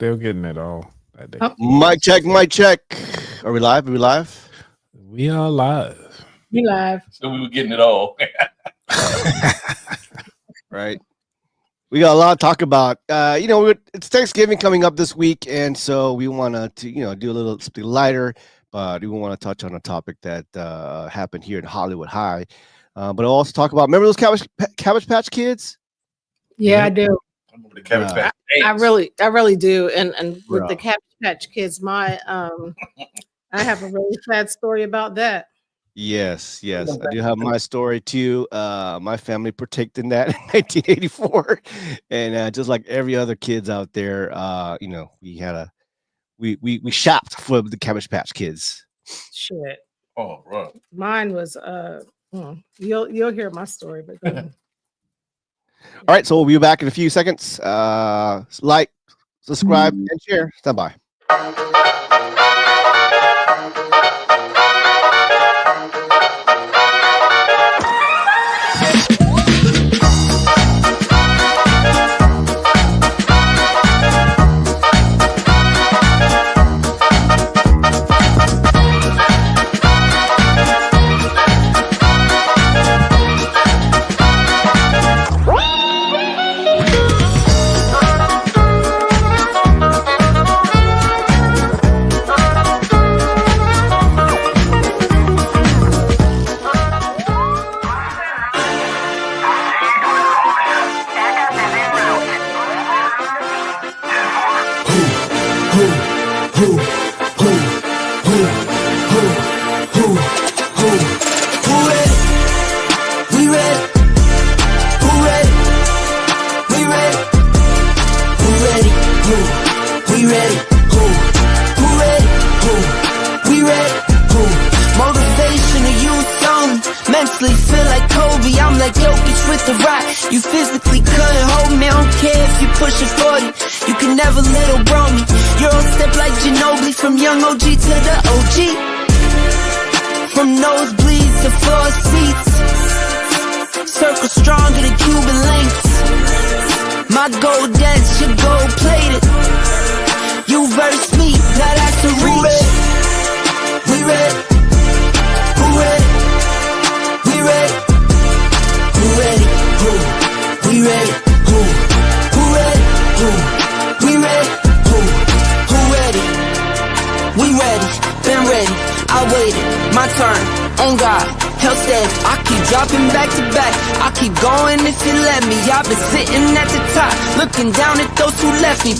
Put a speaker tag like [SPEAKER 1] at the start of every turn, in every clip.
[SPEAKER 1] Still getting it all that day.
[SPEAKER 2] Oh,
[SPEAKER 3] Mic check, mic check. Are we live? Are we live?
[SPEAKER 1] We are live.
[SPEAKER 2] we live.
[SPEAKER 4] So we were getting it all.
[SPEAKER 3] Right. We got a lot to talk about. It's Thanksgiving coming up this week, and so we want to do a little something lighter, but we want to touch on a topic that happened here in Hollywood High. But I'll also talk about, remember those Cabbage Patch Kids?
[SPEAKER 2] Yeah, I do.
[SPEAKER 4] I remember the Cabbage Patch.
[SPEAKER 2] I really do. And with
[SPEAKER 3] Bro.
[SPEAKER 2] the Cabbage Patch Kids, I have a really sad story about that.
[SPEAKER 3] Yes. I do have my story too. My family partaked in that in 1984, and just like every other kids out there, we had we shopped for the Cabbage Patch Kids.
[SPEAKER 2] Shit.
[SPEAKER 4] Oh, bro.
[SPEAKER 2] Mine was you'll hear my story, but go ahead.
[SPEAKER 3] All right, so we'll be back in a few seconds. Like, subscribe, and share. Stand by.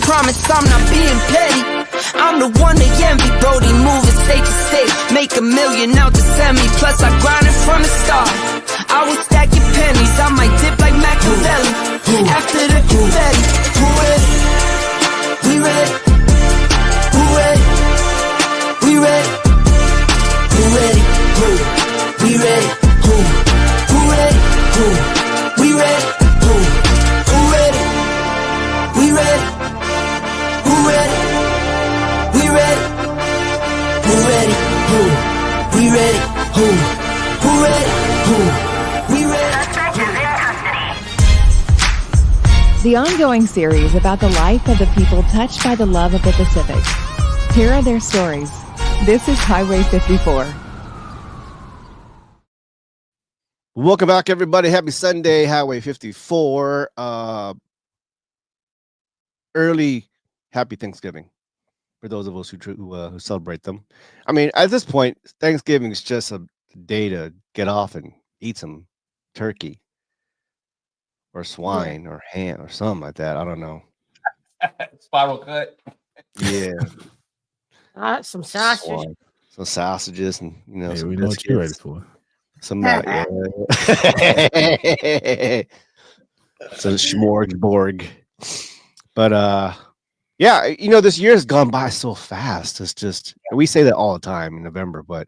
[SPEAKER 5] Promise I'm not being petty. I'm the one they envy. Brody moving state to state, make $1 million out to send me. Plus I grinded from the start. I was stacking pennies. I might dip like Machiavelli. After the confetti, who ready? We ready. Who ready? We ready. Who ready? Who? We ready. Who? Who ready? Who? We ready. Who? Who ready? We ready. Who ready? We ready. Who ready? Who? We ready. Who? Who ready? Who? We ready.
[SPEAKER 6] The ongoing series about the life of the people touched by the love of the Pacific. Here are their stories. This is Highway 54.
[SPEAKER 3] Welcome back, everybody. Happy Sunday, Highway 54. Early happy Thanksgiving for those of us who celebrate them. I mean, at this point, Thanksgiving is just a day to get off and eat some turkey or swine or ham or something like that. I don't know.
[SPEAKER 4] Spiral cut.
[SPEAKER 3] Yeah.
[SPEAKER 2] Some sausage.
[SPEAKER 3] Some sausages and some
[SPEAKER 1] we know what you're ready for.
[SPEAKER 3] Some some smorgasbord. But this year has gone by so fast. It's just, we say that all the time in November, but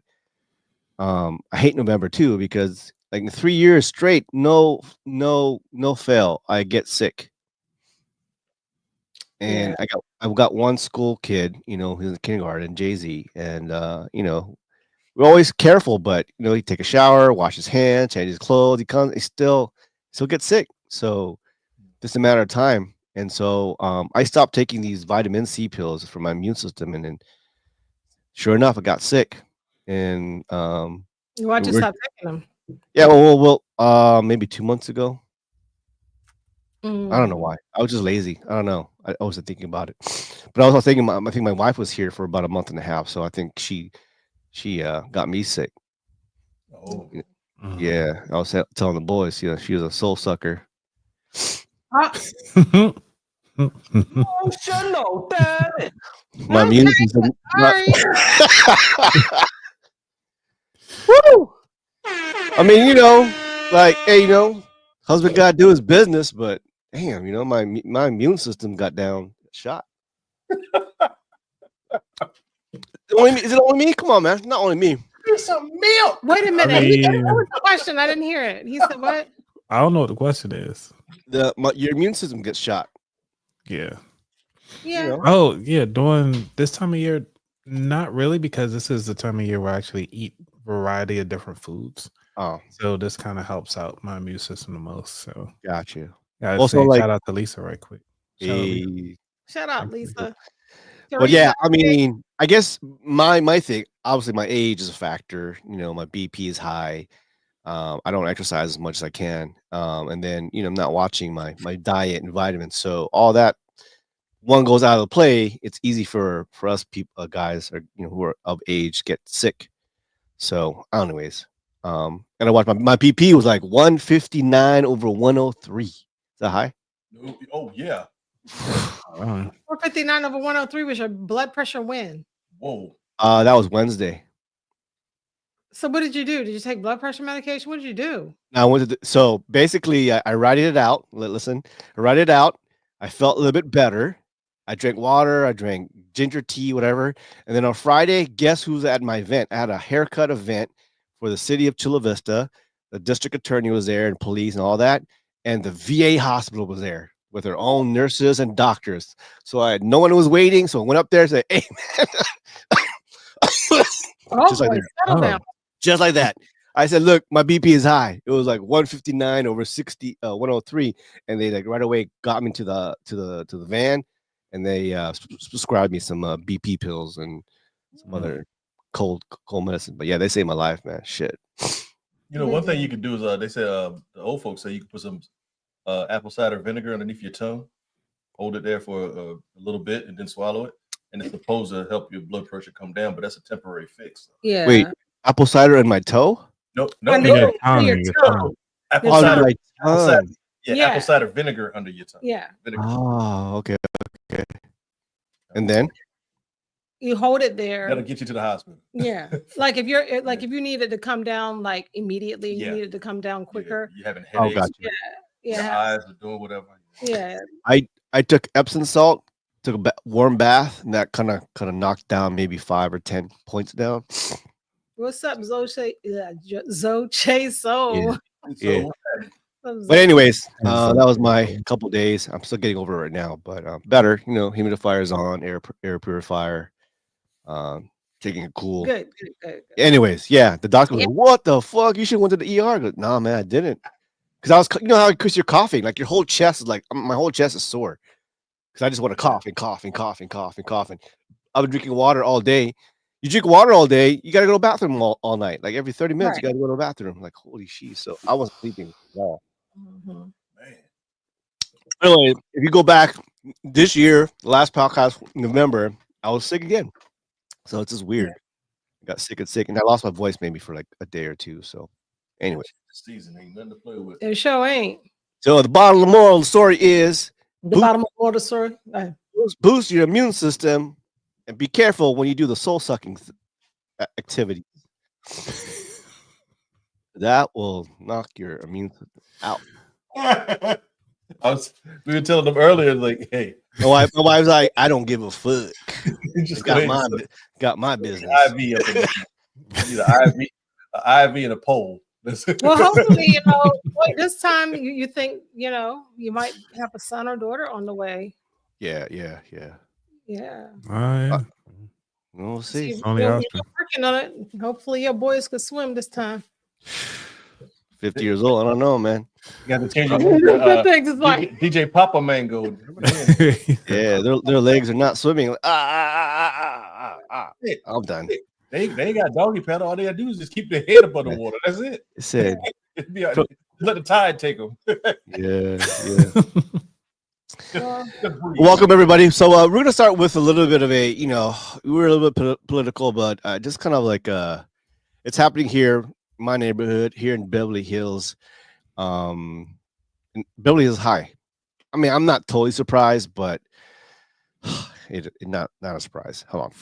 [SPEAKER 3] I hate November too, because like 3 years straight, no fail, I get sick. And I've got one school kid, who's in kindergarten, Jay-Z, and we're always careful, but he take a shower, wash his hands, change his clothes, he still gets sick. So just a matter of time. And so I stopped taking these vitamin C pills for my immune system, and then sure enough, I got sick. And
[SPEAKER 2] Why'd you
[SPEAKER 3] we're-
[SPEAKER 2] stop taking them?
[SPEAKER 3] yeah, maybe 2 months ago. I don't know why. I was just lazy. I don't know. I wasn't thinking about it. But I was also thinking, I think my wife was here for about a month and a half, so I think she got me sick.
[SPEAKER 4] Oh,
[SPEAKER 3] Yeah, I was telling the boys, she was a soul sucker.
[SPEAKER 2] Oh,
[SPEAKER 4] oh shut no, Daddy.
[SPEAKER 3] My
[SPEAKER 2] Okay,
[SPEAKER 3] immune system.
[SPEAKER 2] sorry.
[SPEAKER 3] Woo! I mean, like, hey, husband got to do his business, but damn, my immune system got shot. Is it only me? Come on, man. Not only me.
[SPEAKER 4] There's some milk.
[SPEAKER 2] Wait a minute.
[SPEAKER 1] mean-
[SPEAKER 2] What was the question? I didn't hear it. He said what?
[SPEAKER 1] I don't know what the question is.
[SPEAKER 3] Your immune system gets shot.
[SPEAKER 1] Yeah.
[SPEAKER 2] Yeah.
[SPEAKER 1] Oh, yeah. During this time of year, not really, because this is the time of year where I actually eat a variety of different foods.
[SPEAKER 3] Oh,
[SPEAKER 1] So this kind of helps out my immune system the most. So
[SPEAKER 3] got you.
[SPEAKER 1] I
[SPEAKER 3] Also,
[SPEAKER 1] say
[SPEAKER 3] like-
[SPEAKER 1] shout out to Lisa right quick. Shout out, Lisa.
[SPEAKER 3] Hey.
[SPEAKER 2] Shut up, Lisa.
[SPEAKER 3] But yeah,
[SPEAKER 2] Teresa,
[SPEAKER 3] I mean, I guess my thing, obviously my age is a factor. My BP is high. I don't exercise as much as I can. And then, I'm not watching my diet and vitamins. So all that one goes out of the play. It's easy for us people, guys, or, who are of age, get sick. So anyways, and I watched my BP was like 159 over 103. Is that high?
[SPEAKER 4] No, oh yeah.
[SPEAKER 2] 459 over 103 was your blood pressure when?
[SPEAKER 4] Whoa.
[SPEAKER 3] That was Wednesday.
[SPEAKER 2] So what did you do? Did you take blood pressure medication? What did you do?
[SPEAKER 3] Now, so basically, I write it out. Listen, I write it out. I felt a little bit better. I drank water. I drank ginger tea, whatever. And then on Friday, guess who's at my event? I had a haircut event for the city of Chula Vista. The district attorney was there, and police and all that. And the VA hospital was there with their own nurses and doctors. So no one was waiting. So I went up there and said, "Hey, man."
[SPEAKER 2] Oh,
[SPEAKER 3] Just like
[SPEAKER 2] boy,
[SPEAKER 3] that.
[SPEAKER 2] settle down.
[SPEAKER 3] Just like that. I said, "Look, my BP is high." It was like 159 over 103, and they like right away got me to the van, and they prescribed me some BP pills and some other cold medicine. But yeah, they saved my life, man. Shit.
[SPEAKER 4] One thing you could do is they say the old folks say you can put some apple cider vinegar underneath your tongue, hold it there for a little bit, and then swallow it, and it's supposed to help your blood pressure come down. But that's a temporary fix.
[SPEAKER 2] Yeah.
[SPEAKER 3] Wait, apple cider in my toe?
[SPEAKER 4] No,
[SPEAKER 2] Under
[SPEAKER 1] Yeah,
[SPEAKER 2] your
[SPEAKER 1] tongue,
[SPEAKER 2] your
[SPEAKER 1] your
[SPEAKER 2] tongue.
[SPEAKER 1] tongue.
[SPEAKER 4] apple
[SPEAKER 3] Oh,
[SPEAKER 4] cider.
[SPEAKER 3] my
[SPEAKER 4] Apple cider.
[SPEAKER 3] tongue.
[SPEAKER 4] Yeah,
[SPEAKER 2] Yeah.
[SPEAKER 4] apple cider vinegar under your tongue.
[SPEAKER 2] Yeah.
[SPEAKER 4] Vinegar.
[SPEAKER 3] Oh, okay. And then?
[SPEAKER 2] You hold it
[SPEAKER 4] That'll
[SPEAKER 2] there.
[SPEAKER 4] get you to the hospital.
[SPEAKER 2] Yeah. Like if you needed to come down like immediately,
[SPEAKER 4] Yeah.
[SPEAKER 2] you needed to come down quicker.
[SPEAKER 4] You're having
[SPEAKER 3] Oh,
[SPEAKER 4] headaches.
[SPEAKER 3] gotcha.
[SPEAKER 4] Your
[SPEAKER 2] Yeah.
[SPEAKER 4] eyes are doing whatever.
[SPEAKER 2] Yeah.
[SPEAKER 3] I took Epsom salt, took a warm bath, and that kind of knocked down maybe 5 or 10 points down.
[SPEAKER 2] What's up, Zoche? Zoche Soul.
[SPEAKER 3] Yeah.
[SPEAKER 2] What's
[SPEAKER 3] But
[SPEAKER 2] up,
[SPEAKER 3] anyways,
[SPEAKER 1] And
[SPEAKER 3] that was my couple days. I'm still getting over it right now, but better. Humidifier's on, air purifier, taking it cool.
[SPEAKER 2] Good.
[SPEAKER 3] Anyways, yeah, the doctor was
[SPEAKER 2] Yeah.
[SPEAKER 3] like, "What the fuck? You should have went to the ER." I go, "Nah, man, I didn't." Because I was, how because you're coughing, like your whole chest is like, my whole chest is sore. Because I just want to cough and cough and cough and cough and cough. And I've been drinking water all day. You drink water all day, you got to go to the bathroom all night. Like every 30 minutes,
[SPEAKER 2] Right.
[SPEAKER 3] you got to go to the bathroom. Like, holy shit. So I wasn't sleeping at all.
[SPEAKER 2] Mhm.
[SPEAKER 4] Man.
[SPEAKER 3] Anyway, if you go back this year, the last podcast, November, I was sick again. So it's just weird. I got sick, and I lost my voice maybe for like a day or two. So anyway,
[SPEAKER 4] This season ain't nothing to play with.
[SPEAKER 2] It sure ain't.
[SPEAKER 3] so the bottom of the moral of the story is
[SPEAKER 2] The bottom of the water, sorry.
[SPEAKER 3] boost your immune system and be careful when you do the soul sucking activity. That will knock your immune system out.
[SPEAKER 4] We were telling them earlier, like, hey,
[SPEAKER 3] My wife was like, "I don't give a fuck.
[SPEAKER 4] just
[SPEAKER 3] Got
[SPEAKER 4] go
[SPEAKER 3] my business."
[SPEAKER 4] IV up in there. You need an IV and a pole.
[SPEAKER 2] Well, hopefully, this time you think, you might have a son or daughter on the way.
[SPEAKER 3] Yeah.
[SPEAKER 2] Yeah.
[SPEAKER 3] We'll see.
[SPEAKER 1] Only
[SPEAKER 2] You're
[SPEAKER 1] option.
[SPEAKER 2] working on it. Hopefully your boys could swim this time.
[SPEAKER 3] 50 years old. I don't know, man.
[SPEAKER 4] You got to change your
[SPEAKER 2] That thing is like
[SPEAKER 4] DJ Papa Mango.
[SPEAKER 3] Yeah, their legs are not swimming. I'm done.
[SPEAKER 4] They ain't got doggy paddle. All they gotta do is just keep their head above the water. That's it.
[SPEAKER 3] It said,
[SPEAKER 4] let the tide take them.
[SPEAKER 3] yeah. Welcome everybody. So we're gonna start with a little bit of a, we're a little bit political, but just kind of like it's happening here in my neighborhood here in Beverly Hills. In Beverly Hills High. I mean, I'm not totally surprised, but it not a surprise. Hold on.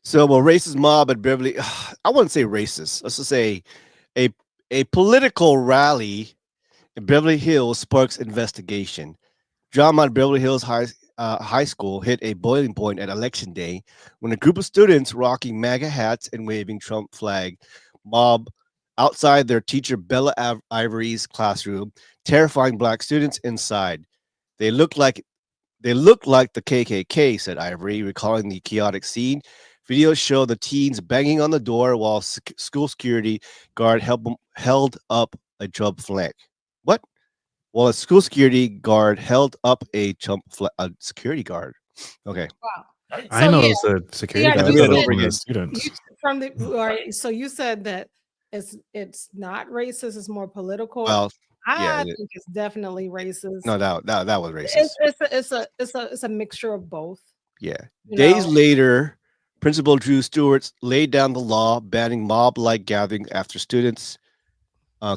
[SPEAKER 3] So, a racist mob at Beverly, I wouldn't say racist. Let's just say a political rally in Beverly Hills sparks investigation. Drama at Beverly Hills High School hit a boiling point at election day when a group of students rocking MAGA hats and waving Trump flag mob outside their teacher Bella Ivory's classroom, terrifying black students inside. They look like the KKK, said Ivory, recalling the chaotic scene. Videos show the teens banging on the door while school security guard held up a Trump flag. What? Well, a school security guard held up a security guard. Okay.
[SPEAKER 2] wow.
[SPEAKER 1] I know it's a security guard.
[SPEAKER 3] do it
[SPEAKER 1] but
[SPEAKER 3] over
[SPEAKER 1] it's
[SPEAKER 3] again.
[SPEAKER 1] Students.
[SPEAKER 2] So you said that it's not racist, it's more political.
[SPEAKER 3] Well,
[SPEAKER 2] I think it's definitely racist.
[SPEAKER 3] no, that was racist.
[SPEAKER 2] It's a mixture of both.
[SPEAKER 3] Yeah.
[SPEAKER 2] you
[SPEAKER 3] Days
[SPEAKER 2] know?
[SPEAKER 3] later, Principal Drew Stewart laid down the law banning mob-like gatherings after students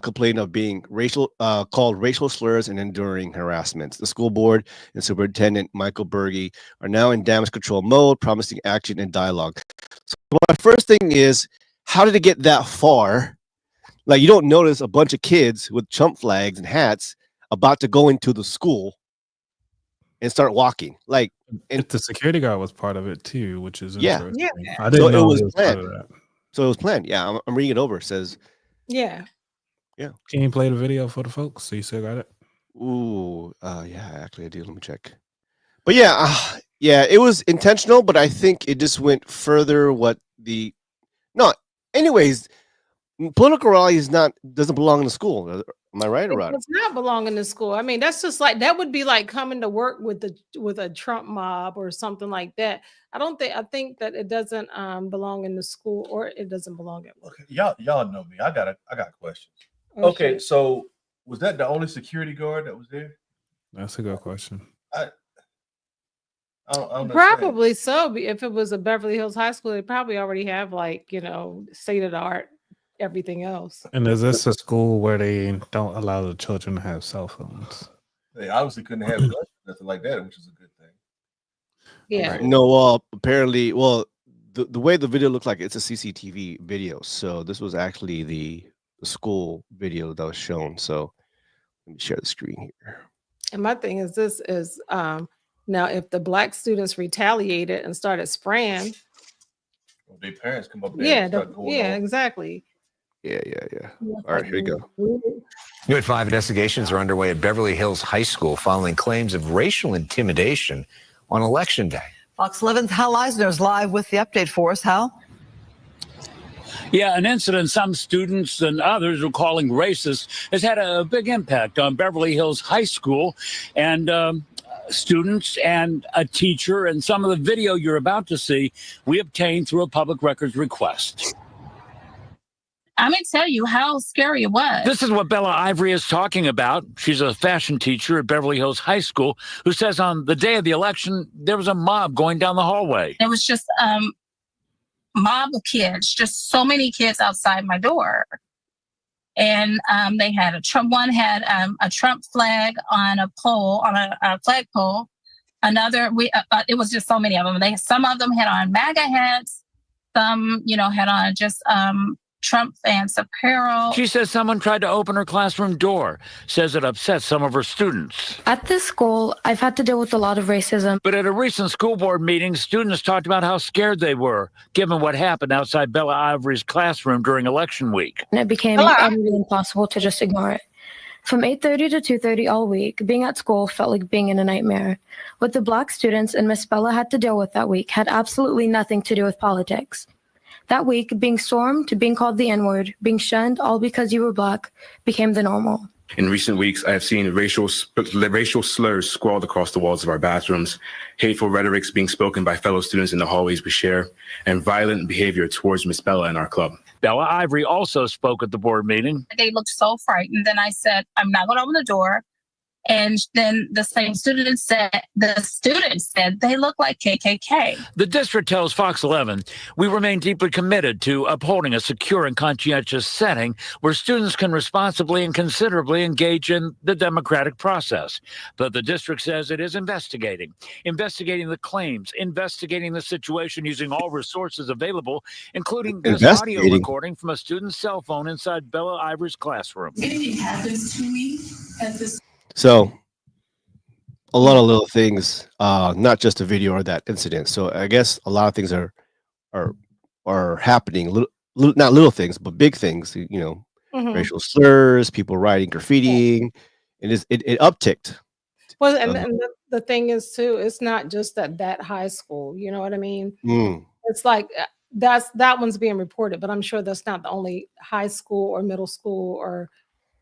[SPEAKER 3] complained of being called racial slurs and enduring harassments. The school board and Superintendent Michael Berge are now in damage control mode, promising action and dialogue. So my first thing is, how did it get that far? Like, you don't notice a bunch of kids with Trump flags and hats about to go into the school and start walking. Like,
[SPEAKER 1] And the security guard was part of it too, which is
[SPEAKER 3] Yeah.
[SPEAKER 1] interesting.
[SPEAKER 2] Yeah.
[SPEAKER 1] I didn't
[SPEAKER 3] So it
[SPEAKER 1] know
[SPEAKER 3] was
[SPEAKER 1] he was part of
[SPEAKER 3] planned.
[SPEAKER 1] that.
[SPEAKER 3] so it was planned. Yeah, I'm reading it over. It says,
[SPEAKER 2] Yeah.
[SPEAKER 1] Can you play the video for the folks? So you still got it?
[SPEAKER 3] ooh, yeah, actually I do. Let me check. But yeah, it was intentional, but I think it just went further anyways, political rally doesn't belong in the school. Am I right or
[SPEAKER 2] It
[SPEAKER 3] right?
[SPEAKER 2] does not belong in the school. I mean, that's just like that would be like coming to work with a Trump mob or something like that. I think that it doesn't belong in the school, or it doesn't belong at work.
[SPEAKER 4] Okay, y'all know me. I got questions.
[SPEAKER 2] Oh,
[SPEAKER 4] Okay,
[SPEAKER 2] shit.
[SPEAKER 4] so was that the only security guard that was there?
[SPEAKER 1] That's a good question.
[SPEAKER 4] I don't understand.
[SPEAKER 2] Probably so. If it was a Beverly Hills High School, they probably already have state of the art everything else.
[SPEAKER 1] And is this a school where they don't allow the children to have cell phones?
[SPEAKER 4] They obviously couldn't have guns, nothing like that, which is a good thing.
[SPEAKER 2] Yeah.
[SPEAKER 3] No, apparently, the way the video looked like, it's a CCTV video. So this was actually the school video that was shown. So let me share the screen here.
[SPEAKER 2] And my thing is, this is now if the black students retaliated and started spraying,
[SPEAKER 4] Well, their parents come up there and start going off.
[SPEAKER 2] exactly.
[SPEAKER 3] Yeah. All right, here we go.
[SPEAKER 7] New at 5, investigations are underway at Beverly Hills High School following claims of racial intimidation on Election Day.
[SPEAKER 8] Fox 11's Hal Eisner is live with the update for us. Hal?
[SPEAKER 9] Yeah, an incident some students and others are calling racist has had a big impact on Beverly Hills High School and students and a teacher. And some of the video you're about to see, we obtained through a public records request.
[SPEAKER 10] I'm going to tell you how scary it was.
[SPEAKER 9] This is what Bella Ivory is talking about. She's a fashion teacher at Beverly Hills High School who says on the day of the election, there was a mob going down the hallway.
[SPEAKER 10] It was just mob of kids, just so many kids outside my door. And they had one had a Trump flag on a pole, on a flagpole. Another, it was just so many of them. Some of them had on MAGA hats. Some, had on just Trump fans apparel.
[SPEAKER 9] She says someone tried to open her classroom door, says it upset some of her students.
[SPEAKER 11] At this school, I've had to deal with a lot of racism.
[SPEAKER 9] But at a recent school board meeting, students talked about how scared they were, given what happened outside Bella Ivory's classroom during election week.
[SPEAKER 11] And it became utterly impossible to just ignore it. From 8:30 to 2:30 all week, being at school felt like being in a nightmare. What the Black students and Miss Bella had to deal with that week had absolutely nothing to do with politics. That week, being stormed, being called the N-word, being shunned, all because you were Black, became the normal.
[SPEAKER 12] In recent weeks, I have seen racial slurs scrawled across the walls of our bathrooms, hateful rhetorics being spoken by fellow students in the hallways we share, and violent behavior towards Miss Bella and our club.
[SPEAKER 9] Bella Ivory also spoke at the board meeting.
[SPEAKER 10] They looked so frightened. Then I said, I'm not going to open the door. And then the student said, they look like KKK.
[SPEAKER 9] The district tells Fox 11, we remain deeply committed to upholding a secure and conscientious setting where students can responsibly and considerably engage in the democratic process. But the district says it is investigating the claims, investigating the situation using all resources available, including this audio recording from a student's cell phone inside Bella Ivory's classroom.
[SPEAKER 13] Anything happens to me at this.
[SPEAKER 3] So a lot of little things, not just a video or that incident. So I guess a lot of things are happening. Not little things, but big things. You know, racial slurs, people writing graffiti, and it upticked.
[SPEAKER 2] Well, and the thing is too, it's not just that high school. You know what I mean? It's like that one's being reported, but I'm sure that's not the only high school or middle school or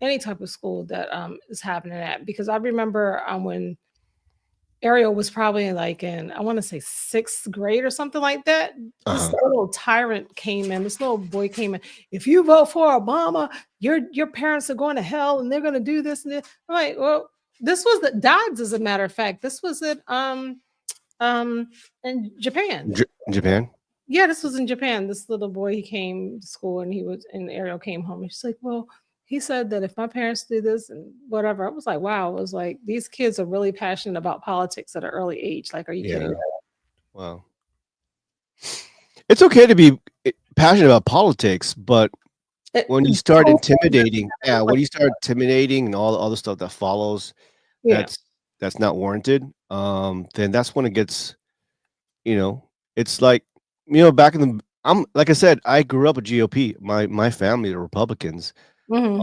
[SPEAKER 2] any type of school that is happening at. Because I remember when Ariel was probably like in, I want to say 6th grade or something like that. This little tyrant came in. This little boy came in. If you vote for Obama, your parents are going to hell and they're going to do this and this. I'm like, well, this was the Dodds, as a matter of fact. This was in Japan.
[SPEAKER 3] Japan?
[SPEAKER 2] Yeah, this was in Japan. This little boy, he came to school and Ariel came home. And she's like, well, he said that if my parents do this and whatever. I was like, wow. It was like, these kids are really passionate about politics at an early age. Like, are you kidding me?
[SPEAKER 3] Wow. It's okay to be passionate about politics, but when you start intimidating, and all the stuff that follows, that's not warranted. Then that's when it gets, it's like, back in the, like I said, I grew up with GOP. My family are Republicans. When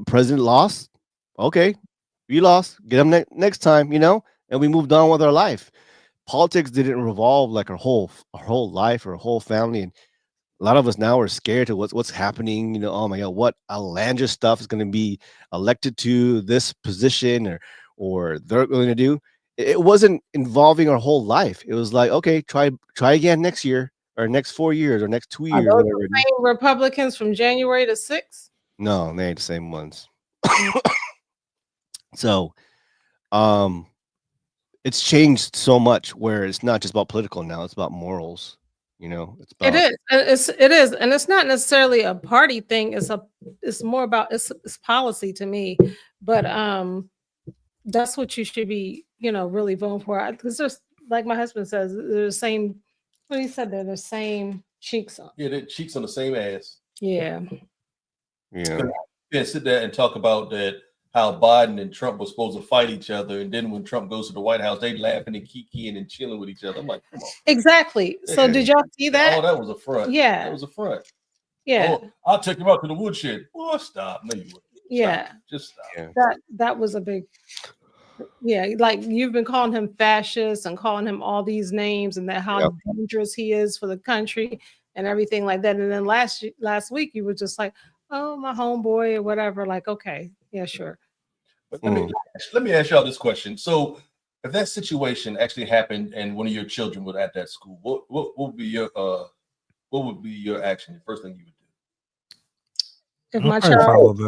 [SPEAKER 3] president lost, okay, we lost, get them next time, and we moved on with our life. Politics didn't revolve like our whole life or our whole family, and a lot of us now are scared to what's happening. Oh my God, what outlandish stuff is going to be elected to this position or they're going to do. It wasn't involving our whole life. It was like, okay, try again next year. Or next 4 years, or next 2 years.
[SPEAKER 2] Are those the same Republicans from January to 6th?
[SPEAKER 3] No, they ain't the same ones. So, it's changed so much where it's not just about political now; it's about morals. It's about,
[SPEAKER 2] it is, and it's not necessarily a party thing. It's more about it's policy to me. But that's what you should be, really voting for. Because there's, like my husband says, they're the same. What he said, they're the same cheeks on.
[SPEAKER 4] Yeah, they're cheeks on the same ass.
[SPEAKER 2] Yeah.
[SPEAKER 4] Yeah, sit there and talk about that, how Biden and Trump were supposed to fight each other, and then when Trump goes to the White House, they laughing and kikiing and chilling with each other. I'm like, come on.
[SPEAKER 2] Exactly. So did y'all see that?
[SPEAKER 4] Oh, that was a front.
[SPEAKER 2] Yeah.
[SPEAKER 4] That was a front.
[SPEAKER 2] Yeah.
[SPEAKER 4] Oh, I'll take him out to the woodshed. Oh, stop. No, you wouldn't.
[SPEAKER 2] Yeah.
[SPEAKER 4] Just stop.
[SPEAKER 3] Yeah.
[SPEAKER 2] That was a big. Yeah, like you've been calling him fascist and calling him all these names and that how dangerous he is for the country and everything like that. And then last week you were just like, oh, my homeboy or whatever. Like, okay, yeah, sure.
[SPEAKER 4] But let me ask y'all this question. So, if that situation actually happened and one of your children was at that school, what would be your action? The first thing you would do?
[SPEAKER 2] If my child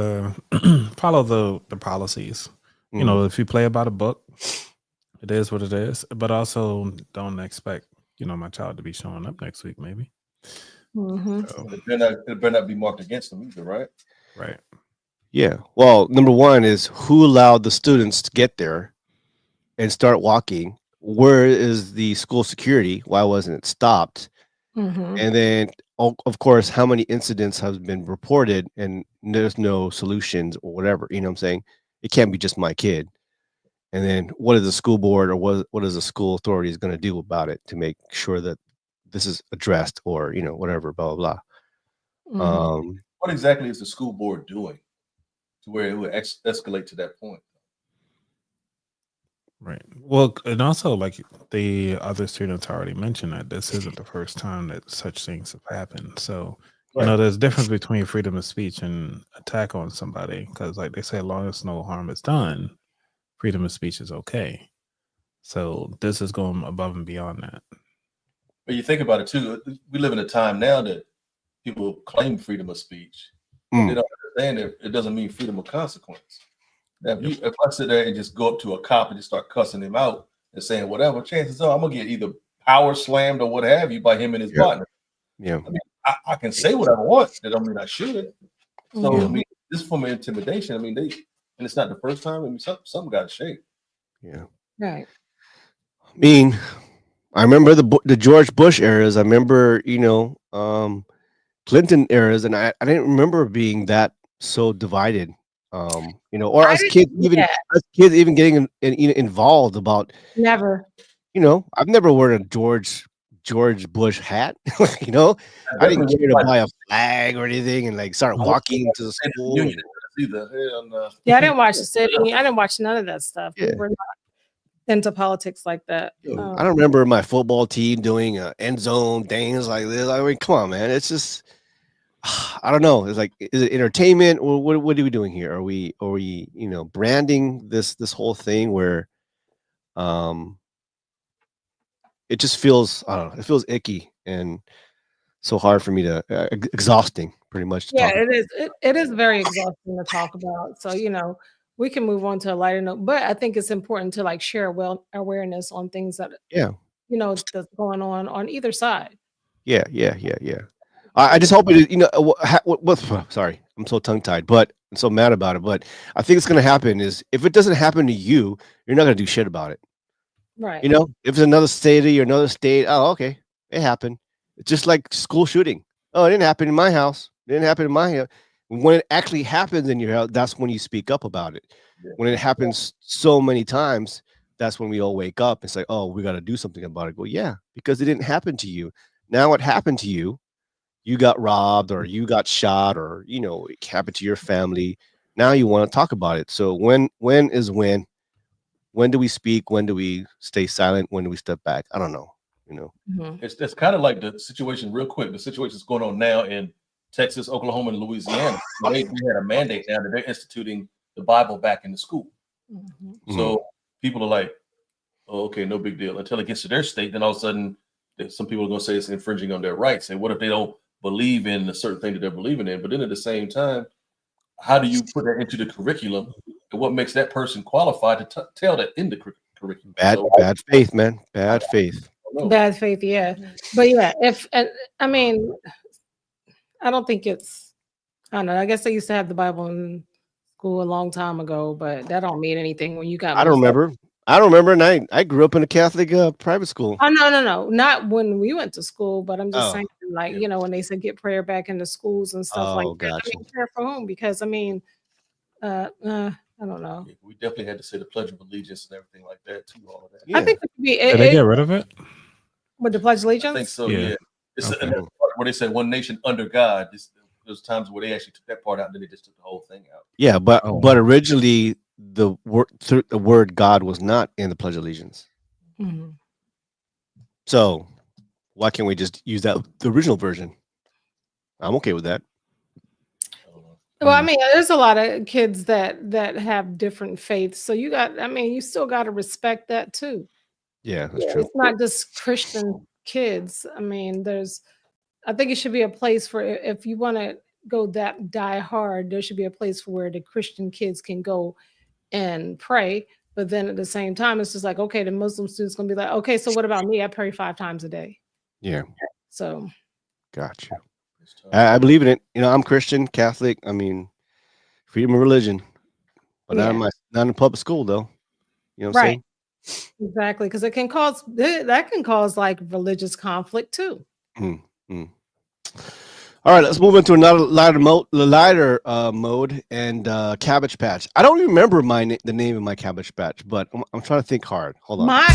[SPEAKER 1] follow the policies. If you play about a book, it is what it is. But also don't expect, my child to be showing up next week, maybe.
[SPEAKER 4] So it better not be marked against them either, right?
[SPEAKER 1] Right.
[SPEAKER 3] Yeah. Well, number one is who allowed the students to get there and start walking? Where is the school security? Why wasn't it stopped? And then, of course, how many incidents have been reported and there's no solutions or whatever, what I'm saying? It can't be just my kid. And then what is the school board or what is the school authorities going to do about it to make sure that this is addressed or, whatever, blah, blah, blah.
[SPEAKER 4] What exactly is the school board doing? to where it would escalate to that point.
[SPEAKER 1] Right. Well, and also like the other students already mentioned that this isn't the first time that such things have happened. So, you know, there's a difference between freedom of speech and attack on somebody. Because like they say, as long as no harm is done, freedom of speech is okay. So this is going above and beyond that.
[SPEAKER 4] But you think about it too, we live in a time now that people claim freedom of speech. But they don't understand that it doesn't mean freedom of consequence. Now, if I sit there and just go up to a cop and just start cussing him out and saying whatever, chances are I'm gonna get either power slammed or what have you by him and his partner.
[SPEAKER 3] Yeah.
[SPEAKER 4] I mean, I can say what I want. That don't mean I should. So I mean, this form of intimidation. I mean, and it's not the first time. I mean, something got shaped.
[SPEAKER 3] Yeah.
[SPEAKER 2] Right.
[SPEAKER 3] I mean, I remember the George Bush eras. I remember, you know, Clinton eras, and I didn't remember being that so divided. You know, or as kids even getting involved about.
[SPEAKER 2] Never.
[SPEAKER 3] You know, I've never worn a George Bush hat. You know, I didn't care to buy a flag or anything and like start walking to the school.
[SPEAKER 2] Yeah, I didn't watch the city. I didn't watch none of that stuff.
[SPEAKER 3] Yeah.
[SPEAKER 2] We're not into politics like that.
[SPEAKER 3] I don't remember my football team doing end zone things like this. I mean, come on, man. It's just, I don't know. It's like, is it entertainment or what are we doing here? Are we, you know, branding this whole thing where, it just feels, I don't know, it feels icky and so hard for me to, exhausting pretty much.
[SPEAKER 2] Yeah, it is. It is very exhausting to talk about. So, you know, we can move on to a lighter note, but I think it's important to like share awareness on things that, you know, that's going on either side.
[SPEAKER 3] Yeah. I just hope it, you know, sorry, I'm so tongue tied, but I'm so mad about it. But I think it's going to happen is if it doesn't happen to you, you're not going to do shit about it.
[SPEAKER 2] Right.
[SPEAKER 3] You know, if it's another city or another state, oh, okay, it happened. It's just like school shooting. Oh, it didn't happen in my house. It didn't happen in my house. When it actually happens in your house, that's when you speak up about it. When it happens so many times, that's when we all wake up and say, oh, we got to do something about it. Well, yeah, because it didn't happen to you. Now what happened to you, you got robbed or you got shot or, you know, it happened to your family. Now you want to talk about it. So when do we speak? When do we stay silent? When do we step back? I don't know. You know,
[SPEAKER 4] It's kind of like the situation real quick. The situation is going on now in Texas, Oklahoma, and Louisiana. They had a mandate now that they're instituting the Bible back in the school. So people are like, oh, okay, no big deal. Until it gets to their state, then all of a sudden, some people are going to say it's infringing on their rights. And what if they don't believe in a certain thing that they're believing in? But then at the same time, how do you put that into the curriculum? And what makes that person qualified to tell that in the curriculum?
[SPEAKER 3] Bad faith, man. Bad faith.
[SPEAKER 2] Bad faith, yeah. But yeah, I mean, I don't think it's, I don't know. I guess they used to have the Bible in school a long time ago, but that don't mean anything when you got.
[SPEAKER 3] I don't remember. And I grew up in a Catholic private school.
[SPEAKER 2] Oh, no. Not when we went to school, but I'm just saying, like, you know, when they said get prayer back into schools and stuff like that.
[SPEAKER 3] Gotcha.
[SPEAKER 2] I mean, prayer for whom? Because, I mean, I don't know.
[SPEAKER 4] Yeah, we definitely had to say the Pledge of Allegiance and everything like that, too. All of that.
[SPEAKER 2] I think it could be.
[SPEAKER 1] Did they get rid of it?
[SPEAKER 2] With the Pledge of Allegiance?
[SPEAKER 4] I think so, yeah. It's where they said one nation under God. There's times where they actually took that part out and then they just took the whole thing out.
[SPEAKER 3] Yeah, but originally the word God was not in the Pledge of Allegiance. So why can't we just use the original version? I'm okay with that.
[SPEAKER 2] Well, I mean, there's a lot of kids that have different faiths. So you still got to respect that too.
[SPEAKER 3] Yeah, that's true.
[SPEAKER 2] It's not just Christian kids. I mean, I think it should be a place for, if you want to go that die hard, there should be a place for where the Christian kids can go and pray. But then at the same time, it's just like, okay, the Muslim student's going to be like, okay, so what about me? I pray 5 times a day.
[SPEAKER 3] Yeah.
[SPEAKER 2] So.
[SPEAKER 3] Gotcha. I believe in it. You know, I'm Christian, Catholic. I mean, freedom of religion. But not in public school, though. You know what I'm saying?
[SPEAKER 2] Exactly, because it can cause like religious conflict too.
[SPEAKER 3] All right, let's move into another lighter mode and Cabbage Patch. I don't remember the name of my Cabbage Patch, but I'm trying to think hard. Hold on.
[SPEAKER 2] Mine.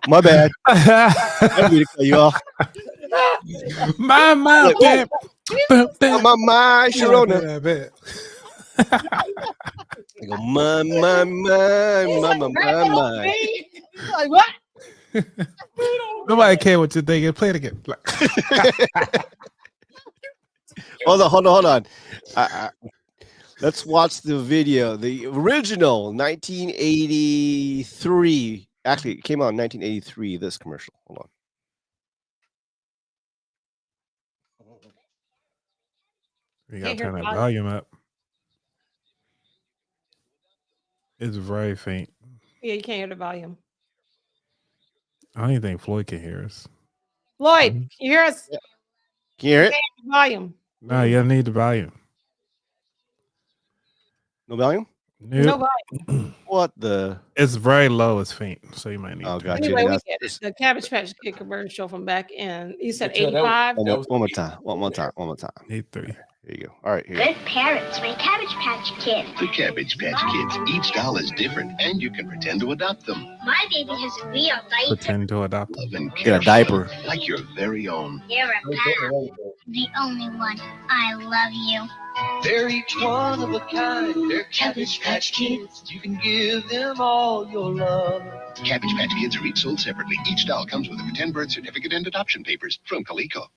[SPEAKER 3] My bad. I need to cut you off.
[SPEAKER 1] My
[SPEAKER 3] Look, my Sharona. I go, my.
[SPEAKER 2] Like what?
[SPEAKER 1] Nobody care what you think. Play it again.
[SPEAKER 3] Hold on. Let's watch the video. The original 1983. Actually, it came out in 1983. This commercial. Hold on.
[SPEAKER 1] You gotta turn that volume up. It's very faint.
[SPEAKER 2] Yeah, you can't hear the volume.
[SPEAKER 1] I don't even think Floyd can hear us.
[SPEAKER 2] Floyd, you hear us?
[SPEAKER 3] Can you hear it?
[SPEAKER 2] Volume.
[SPEAKER 1] No, you need the volume.
[SPEAKER 3] No volume?
[SPEAKER 1] Nope.
[SPEAKER 2] No volume.
[SPEAKER 3] What the?
[SPEAKER 1] It's very low. It's faint, so you might need.
[SPEAKER 3] Oh, gotcha.
[SPEAKER 2] Anyway, we get it. The Cabbage Patch Kid commercial from back in. You said 85.
[SPEAKER 3] One more time.
[SPEAKER 1] 83.
[SPEAKER 3] Here you go. All right. Here.
[SPEAKER 14] Good parents rate Cabbage Patch Kids.
[SPEAKER 15] The Cabbage Patch Kids. Each doll is different, and you can pretend to adopt them.
[SPEAKER 14] My baby has a real diaper.
[SPEAKER 1] Pretend to adopt.
[SPEAKER 15] Love and
[SPEAKER 3] Get
[SPEAKER 15] care
[SPEAKER 3] a diaper.
[SPEAKER 15] like your very own.
[SPEAKER 14] You're a pal. The only one. I love you.
[SPEAKER 16] They're each one of a kind. They're Cabbage Patch Kids. You can give them all your love.
[SPEAKER 15] Cabbage Patch Kids are each sold separately. Each doll comes with a pretend birth certificate and adoption papers from Coleco.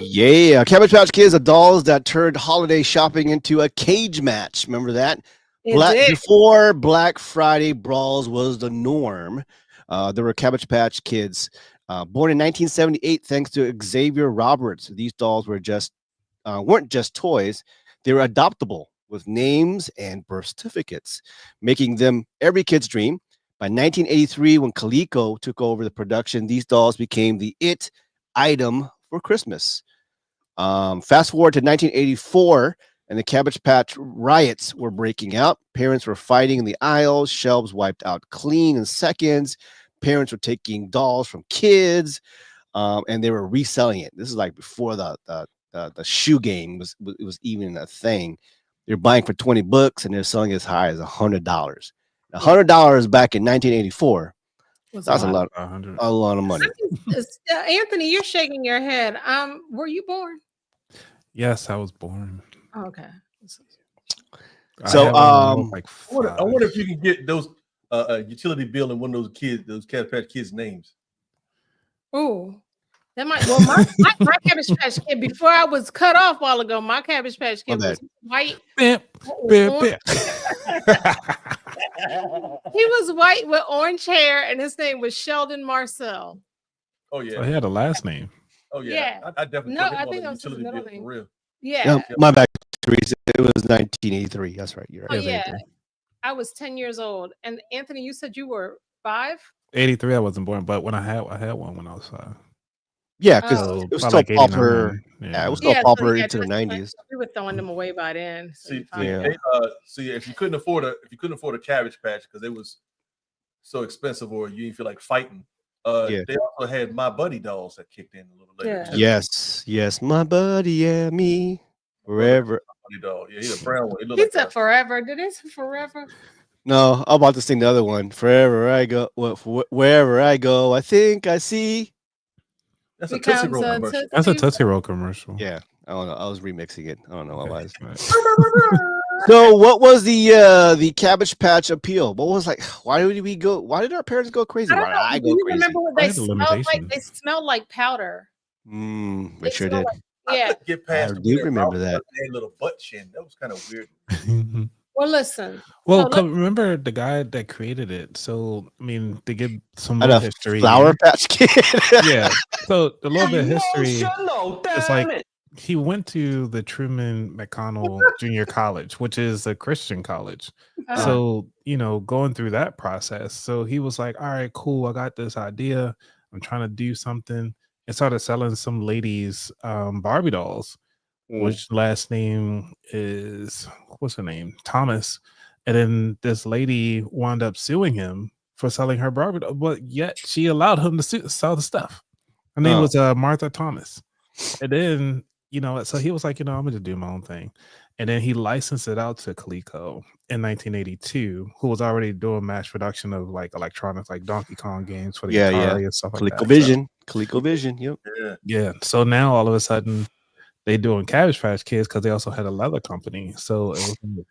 [SPEAKER 3] Yeah, Cabbage Patch Kids are dolls that turned holiday shopping into a cage match. Remember that? Before Black Friday, brawls was the norm. There were Cabbage Patch Kids, born in 1978, thanks to Xavier Roberts. These dolls were weren't just toys; they were adoptable with names and birth certificates, making them every kid's dream. By 1983, when Coleco took over the production, these dolls became the it item for Christmas. Fast forward to 1984, and the Cabbage Patch riots were breaking out. Parents were fighting in the aisles, shelves wiped out clean in seconds. Parents were taking dolls from kids, and they were reselling it. This is like before the shoe game was even a thing. They're buying for $20 and they're selling as high as $100. $100 back in 1984. That's a lot of money.
[SPEAKER 2] Anthony, you're shaking your head. Were you born?
[SPEAKER 1] Yes, I was born.
[SPEAKER 2] Okay.
[SPEAKER 3] So
[SPEAKER 4] I wonder if you can get those utility bill in one of those Cabbage Patch Kids names.
[SPEAKER 2] Oh, that might. Well, my Cabbage Patch Kid, before I was cut off a while ago, my Cabbage Patch Kid was white. He was white with orange hair, and his name was Sheldon Marcel.
[SPEAKER 4] Oh yeah,
[SPEAKER 1] so he had a last name.
[SPEAKER 4] Oh yeah, I definitely.
[SPEAKER 2] I think that was his middle name.
[SPEAKER 4] For real.
[SPEAKER 2] Yeah.
[SPEAKER 3] My bad, Teresa. It was 1983. That's right. You're right.
[SPEAKER 2] Oh yeah, I was 10 years old. And Anthony, you said you were 5.
[SPEAKER 1] 83. I wasn't born, but when I had one when I was 5.
[SPEAKER 3] Yeah, because it was still
[SPEAKER 1] like
[SPEAKER 3] popular. Yeah, it was still popular into the 90s.
[SPEAKER 2] We were throwing them away by then.
[SPEAKER 4] See, if you couldn't afford a Cabbage Patch because it was so expensive, or you didn't feel like fighting, they also had My Buddy dolls that kicked in a little later.
[SPEAKER 3] Yeah. Yes, my buddy and me forever.
[SPEAKER 4] Buddy doll. Yeah, he's a brown one.
[SPEAKER 2] He said forever. Did they say forever?
[SPEAKER 3] No, I'm about to sing the other one. Forever I go, wherever I go, I think I see.
[SPEAKER 4] That's a Tootsie Roll commercial.
[SPEAKER 1] That's a Tootsie Roll commercial.
[SPEAKER 3] Yeah, I don't know. I was remixing it. I don't know what it was. So, what was the Cabbage Patch appeal? What was like? Why did we go? Why did our parents go crazy? Why did I go crazy?
[SPEAKER 2] Remember what they smelled like? They smelled like powder.
[SPEAKER 3] We sure did.
[SPEAKER 2] Yeah,
[SPEAKER 4] get past.
[SPEAKER 3] I do remember that.
[SPEAKER 4] Little butt chin. That was kind of weird.
[SPEAKER 2] Well, listen.
[SPEAKER 1] Well, remember the guy that created it. So, I mean, to give some more history.
[SPEAKER 3] Flower Patch Kid.
[SPEAKER 1] Yeah. So, a little bit of history. It's like he went to the Truman McConnell Junior College, which is a Christian college. So, going through that process. So, he was like, all right, cool. I got this idea. I'm trying to do something. And started selling some ladies Barbie dolls. Which last name is, what's her name? Thomas. And then this lady wound up suing him for selling her Barbie doll, but yet she allowed him to sell the stuff. Her name was Martha Thomas. And then so he was like, I'm gonna do my own thing. And then he licensed it out to Coleco in 1982, who was already doing mass production of like electronics, like Donkey Kong games for the Atari and stuff like that.
[SPEAKER 3] ColecoVision. Yep.
[SPEAKER 1] Yeah. So now all of a sudden they doing Cabbage Patch Kids because they also had a leather company. So it was like,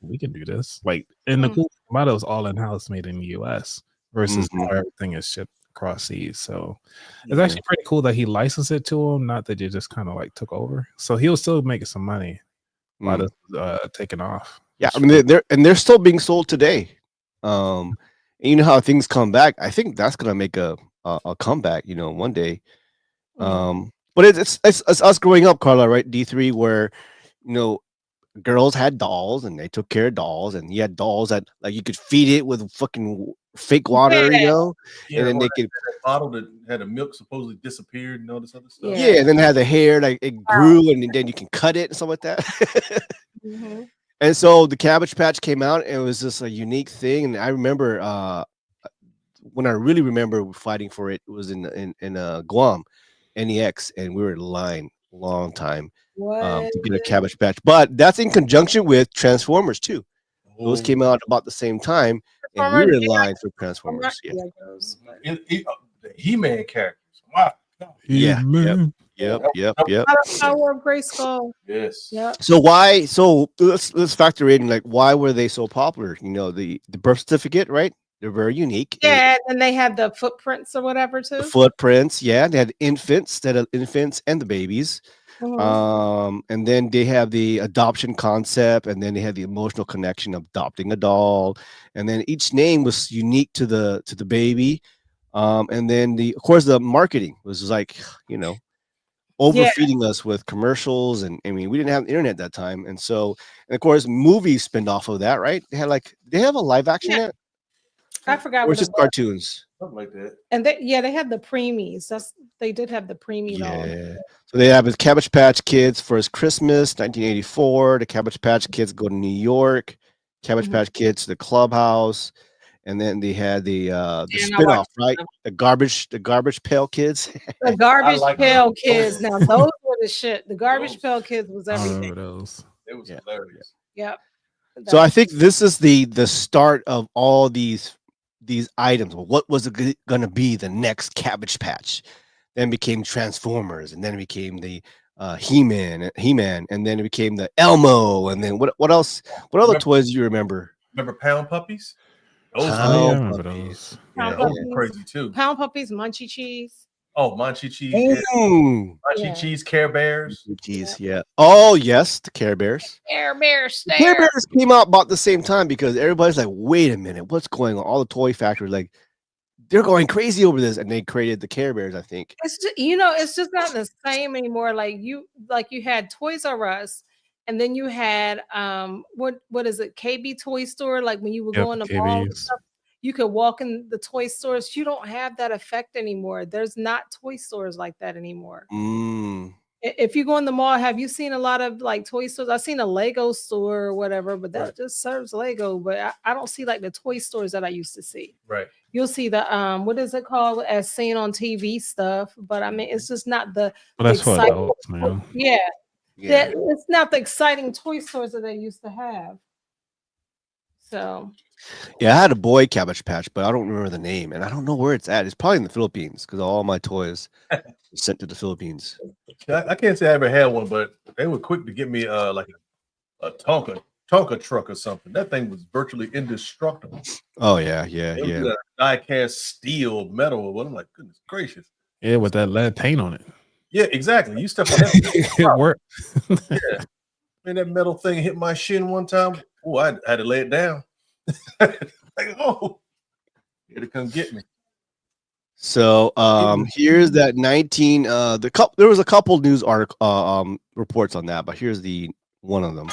[SPEAKER 1] we can do this. Like, and the cool thing about it was all in house, made in the US versus now everything is shipped across seas. So it's actually pretty cool that he licensed it to him, not that you just kind of like took over. So he was still making some money while this was taking off.
[SPEAKER 3] Yeah, I mean they're still being sold today. And you know how things come back. I think that's gonna make a comeback, one day. But it's us growing up, Carla, right? D3, where girls had dolls and they took care of dolls, and you had dolls that like you could feed it with fucking fake water, and then they could
[SPEAKER 4] that bottle that had the milk supposedly disappeared and all this other stuff.
[SPEAKER 3] yeah, and then it had the hair like it grew, and then you can cut it and stuff like that. And so the Cabbage Patch came out, and it was just a unique thing. And I remember when I really remember fighting for it, it was in Guam, NEX, and we were in line a long time to get a Cabbage Patch. But that's in conjunction with Transformers too. Those came out about the same time, and we were in line for Transformers.
[SPEAKER 4] The He-Man characters. Wow.
[SPEAKER 3] Yep.
[SPEAKER 2] Power of Grayskull.
[SPEAKER 4] Yes.
[SPEAKER 2] Yep.
[SPEAKER 3] So why? So let's factor in like why were they so popular? The birth certificate, right? They're very unique.
[SPEAKER 2] Yeah, and they had the footprints or whatever too.
[SPEAKER 3] The footprints, yeah. They had infants, and the babies. And then they have the adoption concept, and then they had the emotional connection of adopting a doll, and then each name was unique to the baby. And then of course the marketing was like, overfeeding us with commercials, and I mean we didn't have the internet at that time, and of course movies spin off of that, right? They have a live action yet?
[SPEAKER 2] I forgot.
[SPEAKER 3] Or just cartoons,
[SPEAKER 4] something like that.
[SPEAKER 2] And they had the preemies. They did have the preemie dolls.
[SPEAKER 3] Yeah. So they have Cabbage Patch Kids First Christmas, 1984. The Cabbage Patch Kids go to New York. Cabbage Patch Kids to the Clubhouse. And then they had the spinoff, right? The garbage pail kids.
[SPEAKER 2] The garbage pail kids. Now those were the shit. The garbage pail kids was everything.
[SPEAKER 4] It was hilarious.
[SPEAKER 2] Yep.
[SPEAKER 3] So I think this is the start of all these items. What was it going to be the next Cabbage Patch? Then became Transformers, and then it became the He-Man, and then it became the Elmo, and then what else? What other toys do you remember?
[SPEAKER 4] Remember Pound Puppies? Those
[SPEAKER 3] Those
[SPEAKER 4] were crazy too.
[SPEAKER 2] Pound Puppies, Munchie Cheese.
[SPEAKER 4] Oh, Munchie Cheese.
[SPEAKER 3] Munchie
[SPEAKER 4] Cheese, Care Bears.
[SPEAKER 3] Cheese, yeah. Oh, yes, the Care Bears.
[SPEAKER 2] Care Bears.
[SPEAKER 3] Care Bears came out about the same time because everybody's like, wait a minute, what's going on? All the toy factories, like, they're going crazy over this, and they created the Care Bears, I think.
[SPEAKER 2] It's just, it's just not the same anymore. Like you had Toys R Us, and then you had what is it, KB Toy Store? Like when you would go in the mall and stuff, you could walk in the toy stores. You don't have that effect anymore. There's not toy stores like that anymore. If you go in the mall, have you seen a lot of like toy stores? I've seen a Lego store or whatever, but that just serves Lego. But I don't see like the toy stores that I used to see.
[SPEAKER 4] Right.
[SPEAKER 2] You'll see the what is it called, as seen on TV stuff. But I mean, it's just not the
[SPEAKER 1] that's what
[SPEAKER 2] exciting,
[SPEAKER 1] adults, man.
[SPEAKER 2] That it's not the exciting toy stores that they used to have. So
[SPEAKER 3] yeah, I had a boy Cabbage Patch, but I don't remember the name, and I don't know where it's at. It's probably in the Philippines because all my toys were sent to the Philippines.
[SPEAKER 4] I can't say I ever had one, but they were quick to get me like a Tonka truck or something. That thing was virtually indestructible.
[SPEAKER 3] Oh yeah.
[SPEAKER 4] It was die-cast steel metal or what. I'm like, goodness gracious.
[SPEAKER 1] Yeah, with that lead paint on it.
[SPEAKER 4] Yeah, exactly. You step on that.
[SPEAKER 1] It worked.
[SPEAKER 4] Yeah. Man, that metal thing hit my shin one time. Oh, I had to lay it down. Like, oh, here to come get me.
[SPEAKER 3] So here's that 19 there was a couple news article reports on that, but here's the one of them.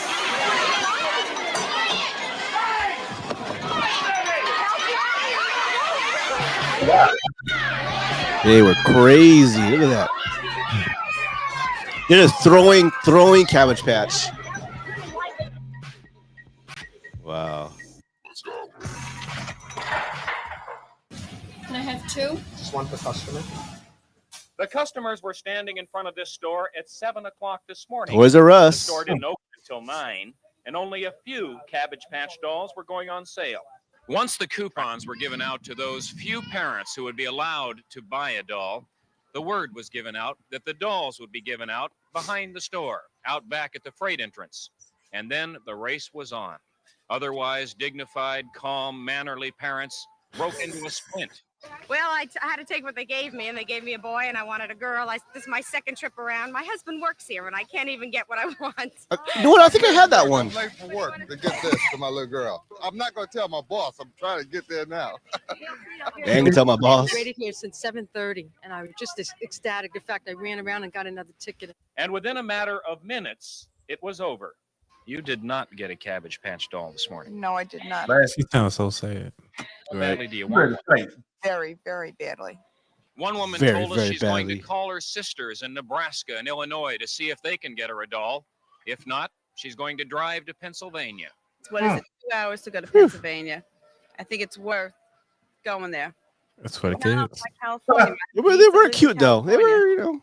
[SPEAKER 3] They were crazy. Look at that. They're just throwing Cabbage Patch. Wow.
[SPEAKER 17] Can I have two?
[SPEAKER 18] Just one per customer.
[SPEAKER 17] The customers were standing in front of this store at 7 o'clock this morning.
[SPEAKER 3] Toys R Us.
[SPEAKER 17] The store didn't open until 9, and only a few Cabbage Patch dolls were going on sale. Once the coupons were given out to those few parents who would be allowed to buy a doll, the word was given out that the dolls would be given out behind the store, out back at the freight entrance. And then the race was on. Otherwise dignified, calm, mannerly parents broke into a sprint.
[SPEAKER 18] Well, I had to take what they gave me, and they gave me a boy, and I wanted a girl. This is my second trip around. My husband works here, and I can't even get what I want.
[SPEAKER 3] You know what? I think I had that one.
[SPEAKER 19] I'm late for work to get this to my little girl. I'm not going to tell my boss. I'm trying to get there now.
[SPEAKER 3] I ain't gonna tell my boss.
[SPEAKER 20] I waited here since 7:30, and I was just ecstatic. In fact, I ran around and got another ticket.
[SPEAKER 17] And within a matter of minutes, it was over. You did not get a Cabbage Patch doll this morning.
[SPEAKER 21] No, I did not.
[SPEAKER 1] She sounds so sad.
[SPEAKER 17] How badly do you want it?
[SPEAKER 21] Very, very badly.
[SPEAKER 17] One woman
[SPEAKER 3] Very,
[SPEAKER 17] told us
[SPEAKER 3] very
[SPEAKER 17] she's going to
[SPEAKER 3] badly.
[SPEAKER 17] call her sisters in Nebraska and Illinois to see if they can get her a doll. If not, she's going to drive to Pennsylvania.
[SPEAKER 18] What is it, 2 hours to go to Pennsylvania? I think it's worth going there.
[SPEAKER 1] That's for the kids.
[SPEAKER 18] California.
[SPEAKER 3] They were cute though. They were,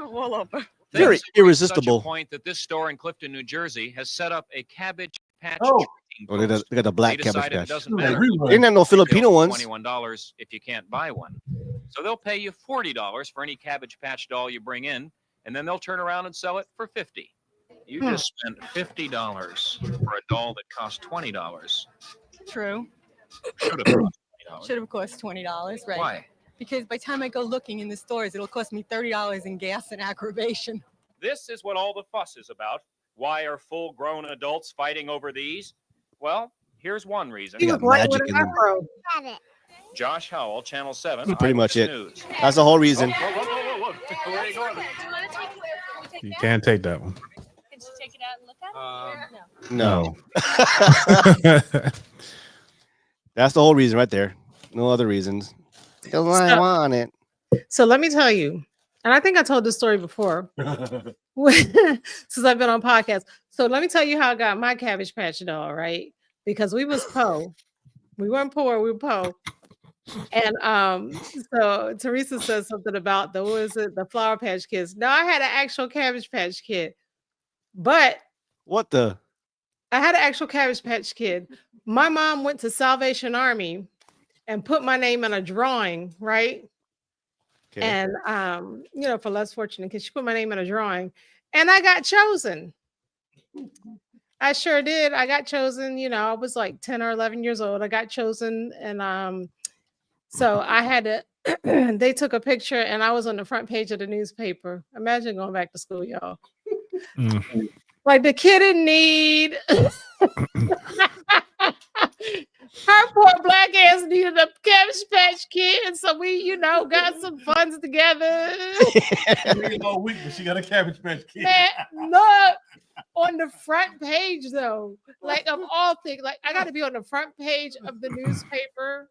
[SPEAKER 18] All over.
[SPEAKER 3] very
[SPEAKER 17] Things have reached such a
[SPEAKER 3] irresistible.
[SPEAKER 17] point that this store in Clifton, New Jersey, has set up a Cabbage Patch.
[SPEAKER 3] Oh, they got the black
[SPEAKER 17] They
[SPEAKER 3] Cabbage
[SPEAKER 17] decided it
[SPEAKER 3] Patch.
[SPEAKER 17] doesn't matter.
[SPEAKER 3] They didn't have no Filipino ones.
[SPEAKER 17] $21 if you can't buy one. So they'll pay you $40 for any Cabbage Patch doll you bring in, and then they'll turn around and sell it for $50. You just spent $50 for a doll that cost $20.
[SPEAKER 20] True.
[SPEAKER 17] Should have cost $20.
[SPEAKER 20] Should have cost $20, right?
[SPEAKER 17] Why?
[SPEAKER 20] Because by the time I go looking in the stores, it'll cost me $30 in gas and aggravation.
[SPEAKER 17] This is what all the fuss is about. Why are full-grown adults fighting over these? Well, here's one reason.
[SPEAKER 3] They got magic in them.
[SPEAKER 17] Josh Howell, Channel 7.
[SPEAKER 3] Pretty much it.
[SPEAKER 17] News.
[SPEAKER 3] That's the whole reason.
[SPEAKER 17] Whoa. Where are you going?
[SPEAKER 1] You can't take that one.
[SPEAKER 18] Can you take it out and look at it?
[SPEAKER 3] No. That's the whole reason right there. No other reasons. Because I want it.
[SPEAKER 2] So let me tell you, and I think I told this story before since I've been on podcasts. So let me tell you how I got my Cabbage Patch doll, right? Because we was po. We weren't poor, we were po. And so Teresa says something about the Flower Patch Kids. No, I had an actual Cabbage Patch Kid, but
[SPEAKER 3] What the?
[SPEAKER 2] I had an actual Cabbage Patch Kid. My mom went to Salvation Army and put my name in a drawing, right?
[SPEAKER 3] Okay.
[SPEAKER 2] And for less fortunate kids, she put my name in a drawing, and I got chosen. I sure did. I got chosen. I was like 10 or 11 years old. I got chosen, and so I had to. They took a picture, and I was on the front page of the newspaper. Imagine going back to school, y'all. Like the kid in need. Her poor black ass needed a Cabbage Patch Kid, so we, got some funds together.
[SPEAKER 4] All week, but she got a Cabbage Patch Kid.
[SPEAKER 2] Man, look on the front page though, like of all things, like I got to be on the front page of the newspaper.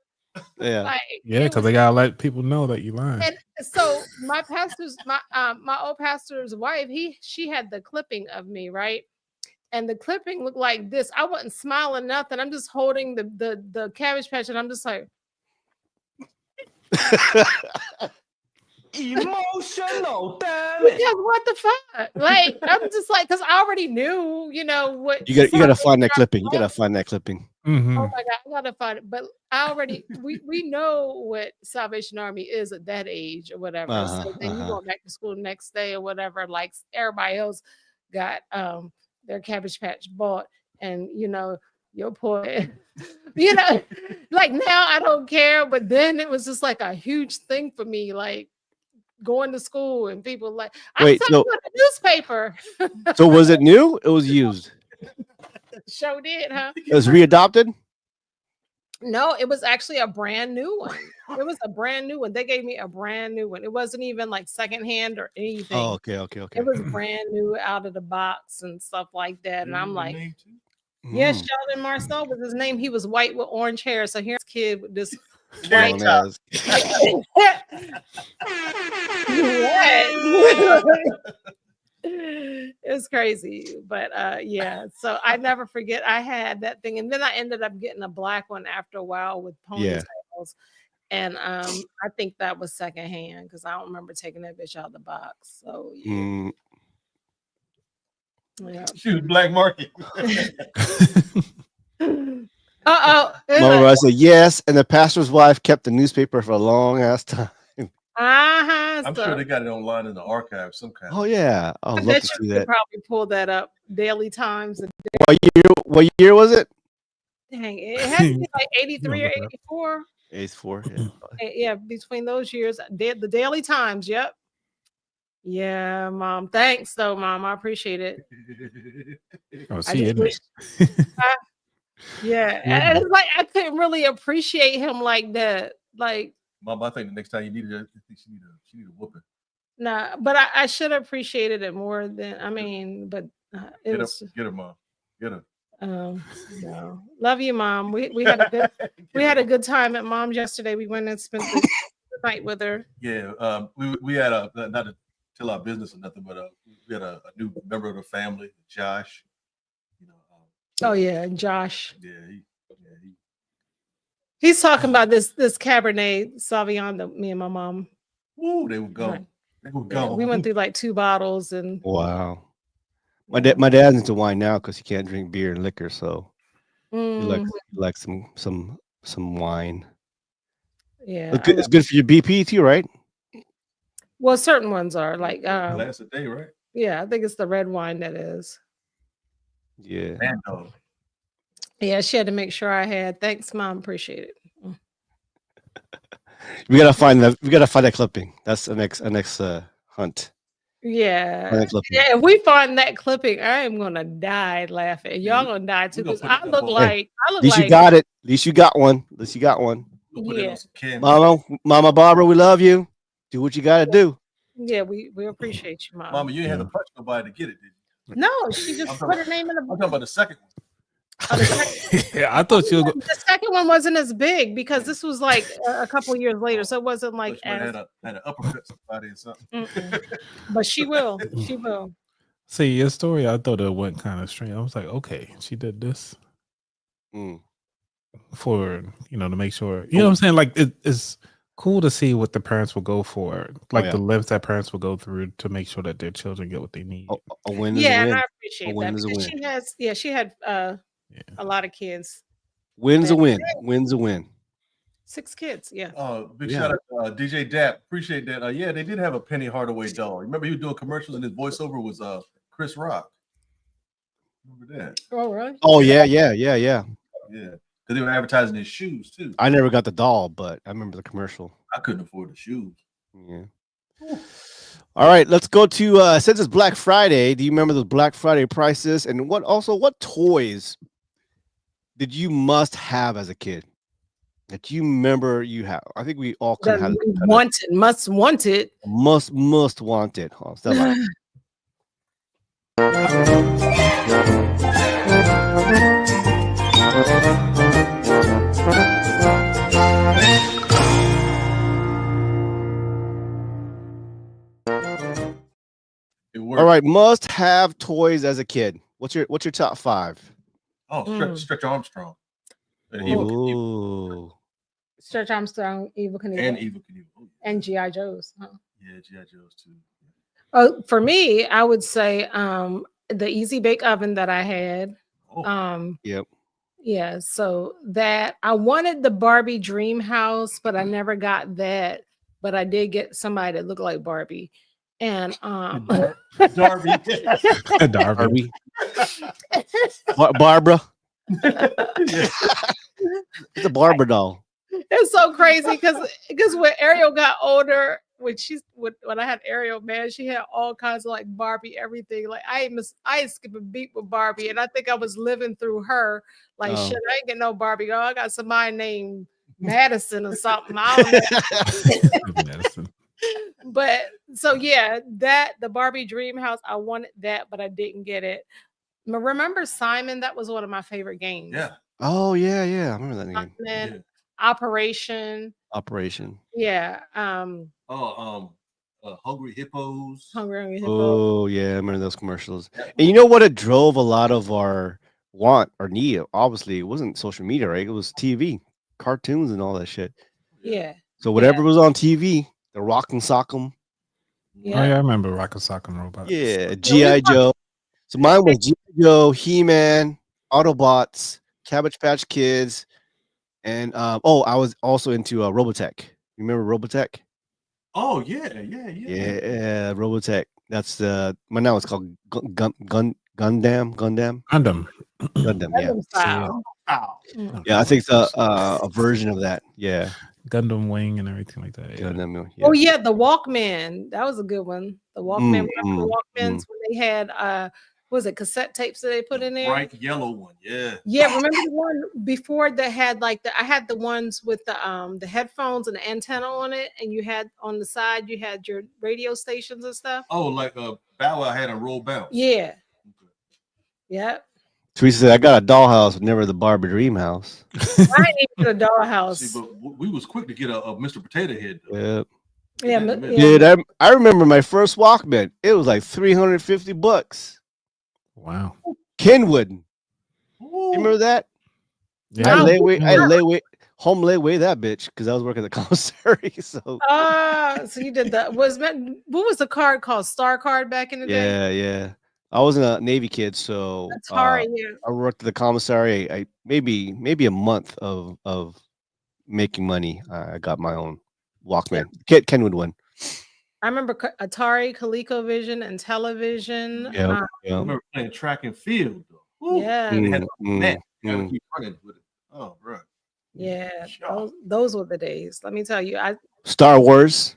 [SPEAKER 3] Yeah,
[SPEAKER 2] like,
[SPEAKER 1] yeah, because they gotta let people know that you lying.
[SPEAKER 2] And so my old pastor's wife, she had the clipping of me, right? And the clipping looked like this. I wasn't smiling nothing. I'm just holding the Cabbage Patch, and I'm just like
[SPEAKER 16] emotional. Damn
[SPEAKER 2] because what the fuck? Like I'm just like, because I already knew, what
[SPEAKER 3] You gotta find that clipping. You gotta find that clipping.
[SPEAKER 1] Mm-hmm.
[SPEAKER 2] Oh my God, I gotta find it. But I already we know what Salvation Army is at that age or whatever. So then you go back to school the next day or whatever, like everybody else got their Cabbage Patch bought, and your poor like now I don't care, but then it was just like a huge thing for me, like going to school and people like
[SPEAKER 3] Wait,
[SPEAKER 2] I saw it in the newspaper.
[SPEAKER 3] So was it new? It was used.
[SPEAKER 2] Show did, huh?
[SPEAKER 3] It was readopted.
[SPEAKER 2] No, it was actually a brand new one. It was a brand new one. They gave me a brand new one. It wasn't even like secondhand or anything.
[SPEAKER 3] Oh, okay.
[SPEAKER 2] It was brand new out of the box and stuff like that. And I'm like, yeah, Sheldon Marcel was his name. He was white with orange hair. So here's this kid with this white top. It's crazy, but yeah. So I never forget I had that thing, and then I ended up getting a black one after a while with ponytails. And I think that was secondhand because I don't remember taking that bitch out of the box. So yeah. Yeah.
[SPEAKER 4] She was black market.
[SPEAKER 3] Mama, I said yes, and the pastor's wife kept the newspaper for a long ass time.
[SPEAKER 4] I'm sure they got it online in the archive some kind.
[SPEAKER 3] Oh yeah, I'd love to see
[SPEAKER 2] You
[SPEAKER 3] that.
[SPEAKER 2] could probably pull that up. Daily Times.
[SPEAKER 3] What year was it?
[SPEAKER 2] Dang, it has to be like 83 or 84.
[SPEAKER 3] 84. Yeah.
[SPEAKER 2] Yeah, between those years, the Daily Times. Yep. Yeah, Mom. Thanks, though, Mom. I appreciate it.
[SPEAKER 1] Oh, see it.
[SPEAKER 2] Yeah, and it's like I couldn't really appreciate him like that. Like,
[SPEAKER 4] Mom, I think the next time you need it, she need a whooping.
[SPEAKER 2] nah, but I should have appreciated it more than but it was.
[SPEAKER 4] Get her, Mom. Get her.
[SPEAKER 2] No. Love you, Mom. We had a good time at Mom's yesterday. We went and spent the night with her.
[SPEAKER 4] Yeah, we had not to tell our business or nothing, but we had a new member of the family, Josh.
[SPEAKER 2] Oh yeah, Josh.
[SPEAKER 4] Yeah,
[SPEAKER 2] He's talking about this Cabernet Sauvignon that me and my mom.
[SPEAKER 4] Ooh, they were gone.
[SPEAKER 2] Right.
[SPEAKER 4] They were gone.
[SPEAKER 2] We went through like 2 bottles and.
[SPEAKER 3] Wow. My dad's into wine now because he can't drink beer and liquor, so he likes some wine.
[SPEAKER 2] Yeah,
[SPEAKER 3] it's good for your BP too, right?
[SPEAKER 2] Well, certain ones are like
[SPEAKER 4] glass a day, right?
[SPEAKER 2] Yeah, I think it's the red wine that is.
[SPEAKER 3] Yeah.
[SPEAKER 2] Yeah, she had to make sure I had. Thanks, Mom. Appreciate it.
[SPEAKER 3] We gotta find that clipping. That's a next hunt.
[SPEAKER 2] Yeah. Yeah, if we find that clipping, I am gonna die laughing. Y'all gonna die too, because I look like
[SPEAKER 3] At least you got it. At least you got one.
[SPEAKER 2] Yeah.
[SPEAKER 3] Mama Barbara, we love you. Do what you gotta do.
[SPEAKER 2] Yeah, we appreciate you, Mom.
[SPEAKER 4] Mama, you didn't have to punch nobody to get it, did you?
[SPEAKER 2] No, she just put her name in the
[SPEAKER 4] I'm talking about the second one.
[SPEAKER 1] Yeah, I thought you were.
[SPEAKER 2] The second one wasn't as big because this was like a couple years later, so it wasn't like
[SPEAKER 4] had an uppercut somebody or something.
[SPEAKER 2] But she will. She will.
[SPEAKER 1] See, your story, I thought it went kind of strange. I was like, okay, she did this for to make sure. You know what I'm saying? Like it's cool to see what the parents will go for, like the lengths that parents will go through to make sure that their children get what they need.
[SPEAKER 3] A win is a win.
[SPEAKER 2] And I appreciate that because she had a lot of kids.
[SPEAKER 3] Win's a win. Win's a win.
[SPEAKER 2] 6 kids. Yeah.
[SPEAKER 4] Big shout out DJ Dap. Appreciate that. Yeah, they did have a Penny Hardaway doll. Remember he was doing commercials and his voiceover was Chris Rock. Remember that?
[SPEAKER 2] Oh, really?
[SPEAKER 3] Oh yeah.
[SPEAKER 4] Yeah, because they were advertising his shoes too.
[SPEAKER 3] I never got the doll, but I remember the commercial.
[SPEAKER 4] I couldn't afford the shoes.
[SPEAKER 3] Yeah. All right, let's go to since it's Black Friday. Do you remember those Black Friday prices? And what toys did you must have as a kid that you remember you have? I think we all kind of had
[SPEAKER 2] must want it.
[SPEAKER 3] Must want it. Oh, Stella. All right, must have toys as a kid. What's your top 5?
[SPEAKER 4] Oh, Stretch Armstrong.
[SPEAKER 3] Ooh.
[SPEAKER 2] Stretch Armstrong, Evel Knievel.
[SPEAKER 4] And Evel Knievel.
[SPEAKER 2] And G.I. Joes. Huh?
[SPEAKER 4] Yeah, G.I. Joes too.
[SPEAKER 2] Oh, for me, I would say the Easy Bake Oven that I had.
[SPEAKER 3] Yep.
[SPEAKER 2] Yeah, so that I wanted the Barbie Dream House, but I never got that. But I did get somebody that looked like Barbie. And
[SPEAKER 4] Darby.
[SPEAKER 1] Darby.
[SPEAKER 3] Barbara. It's a Barbara doll.
[SPEAKER 2] It's so crazy because when Ariel got older, when I had Ariel, man, she had all kinds of like Barbie everything. Like I ain't skip a beat with Barbie, and I think I was living through her. Like shit, I ain't get no Barbie. Oh, I got somebody named Madison or something. I don't know.
[SPEAKER 1] Madison.
[SPEAKER 2] But so yeah, the Barbie Dream House, I wanted that, but I didn't get it. Remember Simon? That was one of my favorite games.
[SPEAKER 4] Yeah.
[SPEAKER 3] Oh yeah. I remember that name.
[SPEAKER 2] Simon, Operation. Yeah.
[SPEAKER 4] Hungry Hippos.
[SPEAKER 2] Hungry Hippos.
[SPEAKER 3] Oh yeah, I remember those commercials. And you know what? It drove a lot of our want or need. Obviously, it wasn't social media, right? It was TV, cartoons, and all that shit.
[SPEAKER 2] Yeah.
[SPEAKER 3] So whatever was on TV, the Rock and Sock'em.
[SPEAKER 1] Oh yeah, I remember Rock and Sock'em Robot.
[SPEAKER 3] Yeah, G.I. Joe. So mine was G.I. Joe, He-Man, Autobots, Cabbage Patch Kids, and I was also into Robotech. You remember Robotech?
[SPEAKER 4] Oh yeah.
[SPEAKER 3] Yeah, Robotech. That's now it's called Gundam.
[SPEAKER 1] Gundam.
[SPEAKER 3] Yeah.
[SPEAKER 2] Style.
[SPEAKER 3] Yeah, I think it's a version of that. Yeah.
[SPEAKER 1] Gundam Wing and everything like that. Yeah.
[SPEAKER 3] Gundam,
[SPEAKER 2] Oh yeah, the Walkman. That was a good one. The Walkman. Remember the Walkmans when they had was it cassette tapes that they put in there?
[SPEAKER 4] Bright yellow one. Yeah.
[SPEAKER 2] Yeah, remember the one before that had like I had the ones with the headphones and the antenna on it, and you had on the side you had your radio stations and stuff.
[SPEAKER 4] Oh, like Bow Wow had a roll bounce.
[SPEAKER 2] Yeah. Yeah.
[SPEAKER 3] Teresa said, "I got a dollhouse, but never the Barbie Dream house."
[SPEAKER 2] I ain't even a dollhouse.
[SPEAKER 4] See, but we was quick to get a Mr. Potato Head.
[SPEAKER 3] Yeah.
[SPEAKER 2] Yeah.
[SPEAKER 3] I remember my first Walkman. It was like $350.
[SPEAKER 1] Wow.
[SPEAKER 3] Kenwood. You remember that?
[SPEAKER 1] Yeah.
[SPEAKER 3] I lay away that bitch because I was working at the commissary. So
[SPEAKER 2] so you did that. What was the card called? Star card back in the day?
[SPEAKER 3] yeah. I wasn't a Navy kid, so
[SPEAKER 2] Atari,
[SPEAKER 3] I worked at the commissary. I maybe a month of making money. I got my own Walkman. Kenwood one.
[SPEAKER 2] I remember Atari, ColecoVision, and television.
[SPEAKER 3] Yeah.
[SPEAKER 4] I remember playing track and field. Though.
[SPEAKER 2] Yeah.
[SPEAKER 4] They had a net. You gotta keep running with it. Oh, bro.
[SPEAKER 2] Yeah, those were the days. Let me tell you.
[SPEAKER 3] The Star Wars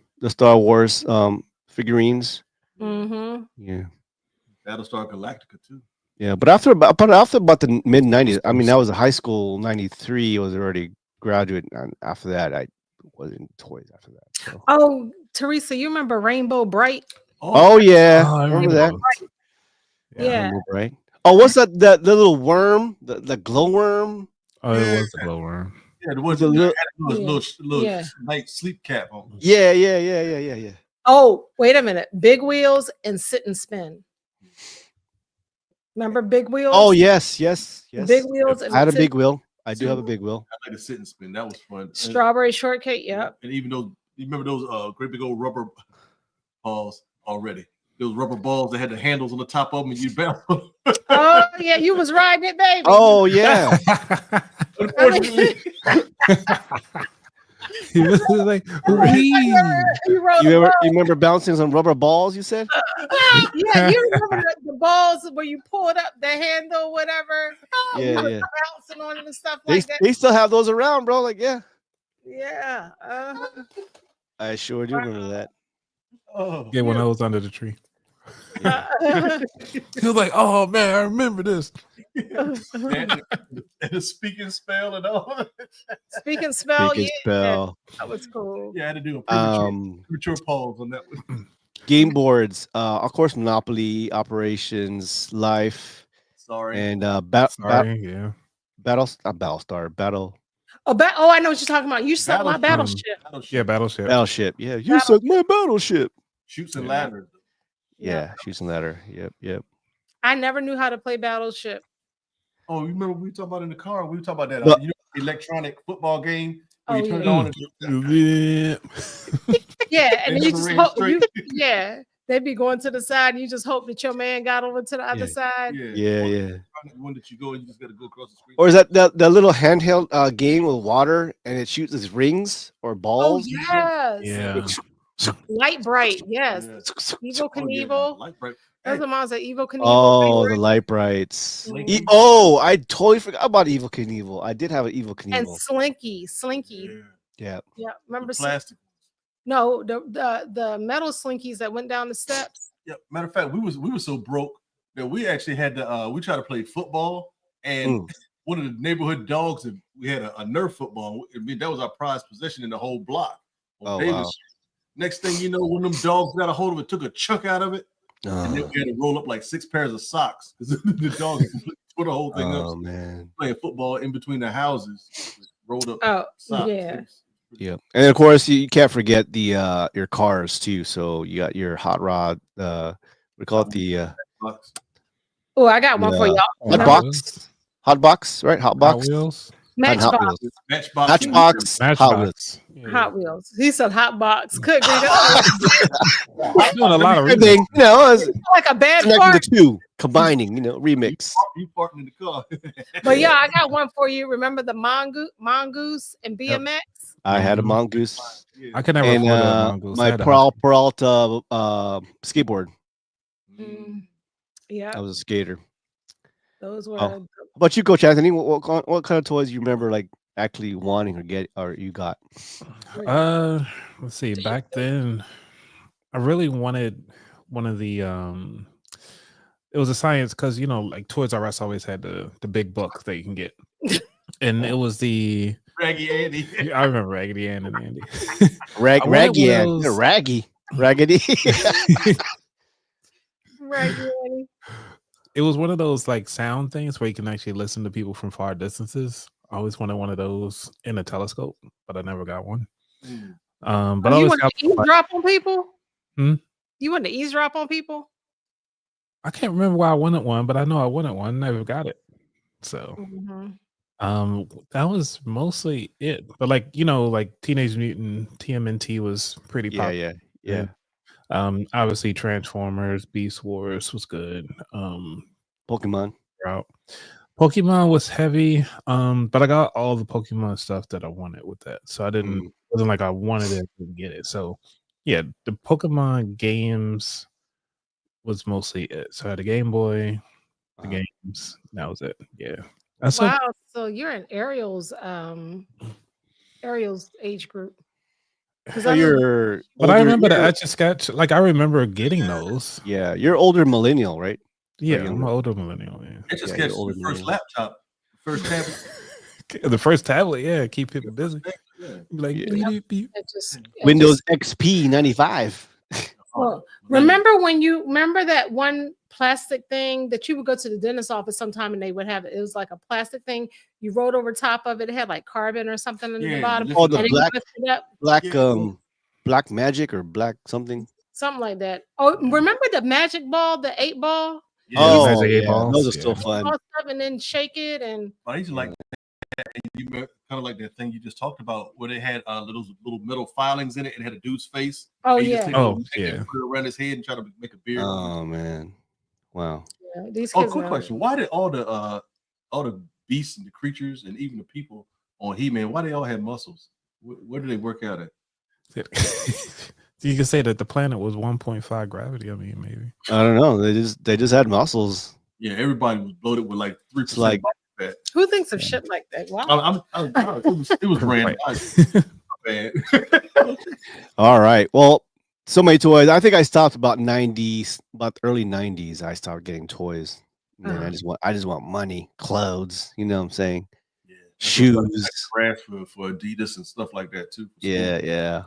[SPEAKER 3] figurines.
[SPEAKER 2] Mm-hmm.
[SPEAKER 3] Yeah.
[SPEAKER 4] Battlestar Galactica too.
[SPEAKER 3] Yeah, but after about the mid 90s, I mean, I was in high school, 93, I was already graduate, and after that, I was in toys after that. So.
[SPEAKER 2] Oh, Teresa, you remember Rainbow Bright?
[SPEAKER 3] Oh yeah,
[SPEAKER 1] I
[SPEAKER 3] remember that.
[SPEAKER 2] Yeah.
[SPEAKER 3] Rainbow Bright. Oh, what's that? The little worm, the glowworm.
[SPEAKER 1] Oh, it was the glowworm.
[SPEAKER 4] Yeah, there was a little light sleep cap on.
[SPEAKER 3] Yeah.
[SPEAKER 2] Oh, wait a minute. Big Wheels and Sit and Spin. Remember Big Wheels?
[SPEAKER 3] Oh yes.
[SPEAKER 2] Big Wheels. And
[SPEAKER 3] I had a big wheel. I do have a big wheel.
[SPEAKER 4] I like to sit and spin. That was fun.
[SPEAKER 2] Strawberry shortcake. Yep.
[SPEAKER 4] And even though you remember those great big old rubber balls already. Those rubber balls that had the handles on the top of them and you bounce.
[SPEAKER 2] Oh yeah, you was riding it, baby.
[SPEAKER 3] Oh yeah.
[SPEAKER 4] Unfortunately.
[SPEAKER 1] He was like,
[SPEAKER 3] you remember bouncing on rubber balls? You said.
[SPEAKER 2] Yeah, you remember the balls where you pulled up the handle, whatever.
[SPEAKER 3] Yeah.
[SPEAKER 2] Bouncing on it and stuff like that.
[SPEAKER 3] They still have those around, bro. Like yeah.
[SPEAKER 2] Yeah.
[SPEAKER 3] I sure do remember that.
[SPEAKER 4] Oh.
[SPEAKER 1] Yeah, when I was under the tree. He was like, "Oh man, I remember this."
[SPEAKER 4] and the speaking spell and all.
[SPEAKER 2] Speaking spell.
[SPEAKER 3] Spell.
[SPEAKER 2] That was cool.
[SPEAKER 4] Yeah, I had to do a premature pause on that one.
[SPEAKER 3] Game boards, of course, Monopoly, Operations, Life.
[SPEAKER 4] Sorry.
[SPEAKER 3] And
[SPEAKER 1] yeah.
[SPEAKER 3] Battle.
[SPEAKER 2] Oh, I know what you're talking about. You suck my battleship.
[SPEAKER 1] Yeah, Battleship.
[SPEAKER 3] Yeah, you suck my battleship.
[SPEAKER 4] Shoots and ladders.
[SPEAKER 3] Yeah, shoots and ladder. Yep.
[SPEAKER 2] I never knew how to play Battleship.
[SPEAKER 4] Oh, you remember we were talking about in the car? We were talking about that electronic football game where you turn it on and
[SPEAKER 2] yeah, and you just hope they'd be going to the side and you just hope that your man got over to the other side.
[SPEAKER 3] Yeah.
[SPEAKER 4] One that you go and you just got to go across the screen.
[SPEAKER 3] Or is that the little handheld game with water and it shoots these rings or balls?
[SPEAKER 2] Oh, yes.
[SPEAKER 3] Yeah.
[SPEAKER 2] Light Bright, yes. Evil Knievel.
[SPEAKER 4] Light Bright.
[SPEAKER 2] Those are moms that Evil Knievel.
[SPEAKER 3] Oh, the Light Brights. I totally forgot about Evil Knievel. I did have an Evil Knievel.
[SPEAKER 2] And Slinky.
[SPEAKER 3] Yeah.
[SPEAKER 2] Yeah. Remember
[SPEAKER 4] plastic?
[SPEAKER 2] No, the metal Slinkies that went down the steps.
[SPEAKER 4] Yeah. Matter of fact, we were so broke that we actually had to we tried to play football, and one of the neighborhood dogs, we had a Nerf football. I mean, that was our prized possession in the whole block.
[SPEAKER 3] Wow.
[SPEAKER 4] Next thing you know, one of them dogs got a hold of it, took a chunk out of it, and then we had to roll up like 6 pairs of socks because the dog put the whole thing up.
[SPEAKER 3] Oh man,
[SPEAKER 4] playing football in between the houses, rolled up. Socks.
[SPEAKER 3] Yeah, and of course you can't forget the your cars too. So you got your hot rod. We call it the.
[SPEAKER 2] Oh, I got one for y'all.
[SPEAKER 3] Hot box, right? Hot box.
[SPEAKER 1] Wheels.
[SPEAKER 2] Matchbox.
[SPEAKER 3] Matchbox. Hot Wheels.
[SPEAKER 2] Hot Wheels. He said hot box. Could read it.
[SPEAKER 1] Doing a lot of
[SPEAKER 3] Good thing,
[SPEAKER 2] It's like a bad
[SPEAKER 3] connecting
[SPEAKER 2] fart.
[SPEAKER 3] the two, combining, remix.
[SPEAKER 4] You farting in the car.
[SPEAKER 2] But yeah, I got one for you. Remember the mongoose and BMX?
[SPEAKER 3] I had a mongoose.
[SPEAKER 1] I could never
[SPEAKER 3] and
[SPEAKER 1] afford a mongoose. I
[SPEAKER 3] my
[SPEAKER 1] had a
[SPEAKER 3] Peralta skateboard.
[SPEAKER 2] Yeah,
[SPEAKER 3] I was a skater.
[SPEAKER 2] those were.
[SPEAKER 3] How about you, Coach Anthony? What kind of toys you remember like actually wanting or you got?
[SPEAKER 1] Let's see. Back then, I really wanted one of the it was a science because like Toys R Us always had the big book that you can get, and it was the
[SPEAKER 4] Raggy Andy.
[SPEAKER 1] I remember Raggedy Ann and Andy.
[SPEAKER 3] Raggy Ann, Raggedy.
[SPEAKER 2] Right.
[SPEAKER 1] It was one of those like sound things where you can actually listen to people from far distances. I always wanted one of those in a telescope, but I never got one. But I
[SPEAKER 2] you
[SPEAKER 1] always
[SPEAKER 2] want
[SPEAKER 1] got
[SPEAKER 2] to eavesdrop on people?
[SPEAKER 1] Hmm?
[SPEAKER 2] You want to eavesdrop on people?
[SPEAKER 1] I can't remember why I wanted one, but I know I wanted one. Never got it. So that was mostly it. But like like Teenage Mutant TMNT was pretty popular.
[SPEAKER 3] Yeah.
[SPEAKER 1] Obviously Transformers, Beast Wars was good.
[SPEAKER 3] Pokemon.
[SPEAKER 1] Pokemon was heavy. But I got all the Pokemon stuff that I wanted with that. So I wasn't like I wanted it to get it. So yeah, the Pokemon games was mostly it. So I had a Game Boy, the games. That was it. Yeah.
[SPEAKER 2] Wow. So you're in Ariel's age group.
[SPEAKER 3] So you're
[SPEAKER 1] But I remember the Etch a Sketch. Like I remember getting those.
[SPEAKER 3] Yeah, you're older millennial, right?
[SPEAKER 1] Yeah, I'm an older millennial. Yeah.
[SPEAKER 4] It just gets the first laptop, first tablet.
[SPEAKER 1] The first tablet, yeah, keep people busy. Like beep, beep.
[SPEAKER 3] Windows XP 95.
[SPEAKER 2] Well, remember that one plastic thing that you would go to the dentist office sometime and they would have it was like a plastic thing you wrote over top of it. It had like carbon or something in the bottom.
[SPEAKER 3] Oh, the
[SPEAKER 2] and
[SPEAKER 3] black magic or black something.
[SPEAKER 2] Something like that. Oh, remember the magic ball, the 8-ball?
[SPEAKER 3] Those are still fun.
[SPEAKER 2] And then shake it and
[SPEAKER 4] I used to like that. You kind of like that thing you just talked about where they had little metal filings in it and had a dude's face.
[SPEAKER 2] Oh,
[SPEAKER 4] and you
[SPEAKER 2] yeah.
[SPEAKER 4] just take put it around his head and try to make a beard.
[SPEAKER 3] Oh man. Wow.
[SPEAKER 2] Yeah, these
[SPEAKER 4] Oh,
[SPEAKER 2] kids
[SPEAKER 4] quick
[SPEAKER 2] are-
[SPEAKER 4] question. Why did all the beasts and the creatures and even the people on He-Man, why they all have muscles? Where do they work out at?
[SPEAKER 1] You can say that the planet was 1.5 gravity. I mean, maybe.
[SPEAKER 3] I don't know. They just had muscles.
[SPEAKER 4] Yeah, everybody was bloated with like 3%
[SPEAKER 3] like
[SPEAKER 4] body fat.
[SPEAKER 2] Who thinks of shit like that? Wow.
[SPEAKER 4] It was random. Bad.
[SPEAKER 3] All right. Well, so many toys. I think I stopped about the early 90s. I started getting toys. And then I just want money, clothes. You know what I'm saying? Shoes.
[SPEAKER 4] Grass for Adidas and stuff like that too.
[SPEAKER 3] Yeah.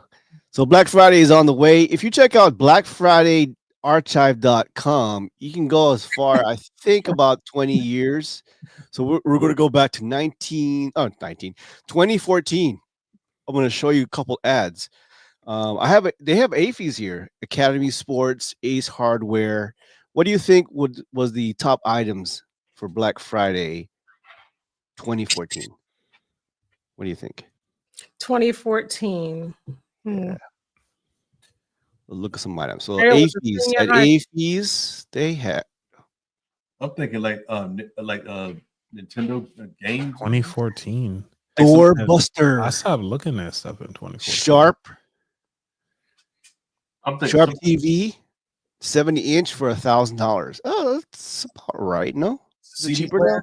[SPEAKER 3] So Black Friday is on the way. If you check out blackfridayarchive.com, you can go as far, I think, about 20 years. So we're going to go back to 2014. I'm going to show you a couple ads. They have AFES here, Academy Sports, Ace Hardware. What do you think was the top items for Black Friday 2014? What do you think?
[SPEAKER 2] 2014.
[SPEAKER 3] Yeah. Look at some items. So
[SPEAKER 2] Ariel was a
[SPEAKER 3] AFES,
[SPEAKER 2] senior
[SPEAKER 3] at
[SPEAKER 2] high.
[SPEAKER 3] AFES, they had.
[SPEAKER 4] I'm thinking like Nintendo games.
[SPEAKER 1] 2014.
[SPEAKER 3] Doorbuster.
[SPEAKER 1] I stopped looking at stuff in 2014.
[SPEAKER 3] Sharp.
[SPEAKER 4] I'm thinking
[SPEAKER 3] Sharp TV, 70-inch for $1,000. Oh, that's about right. No, is it cheaper now?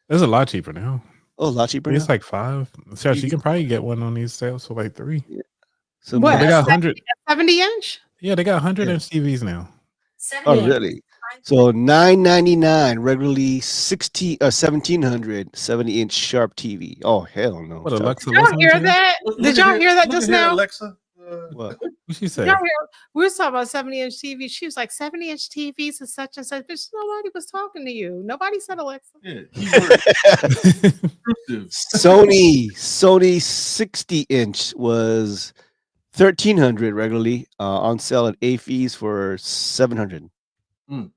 [SPEAKER 1] It's a lot cheaper now.
[SPEAKER 3] Oh, a lot cheaper.
[SPEAKER 1] It's
[SPEAKER 3] now?
[SPEAKER 1] like $5. Serge, you can probably get one on these sales for like $3.
[SPEAKER 3] Yeah. So
[SPEAKER 2] What?
[SPEAKER 1] they got 100.
[SPEAKER 2] 70-inch?
[SPEAKER 1] Yeah, they got 100-inch TVs now.
[SPEAKER 3] Oh, really? So $999, regularly $1,700, 70-inch Sharp TV. Oh, hell no!
[SPEAKER 1] What, Alexa?
[SPEAKER 2] Did y'all hear that? Did y'all hear that just now?
[SPEAKER 4] Alexa?
[SPEAKER 3] What?
[SPEAKER 1] What she say?
[SPEAKER 2] Y'all hear, we were talking about 70-inch TV. She was like 70-inch TVs and such and such. Bitch, nobody was talking to you. Nobody said Alexa.
[SPEAKER 4] Yeah.
[SPEAKER 3] Sony 60-inch was $1,300 regularly, on sale at AFES for $700.
[SPEAKER 4] Mm.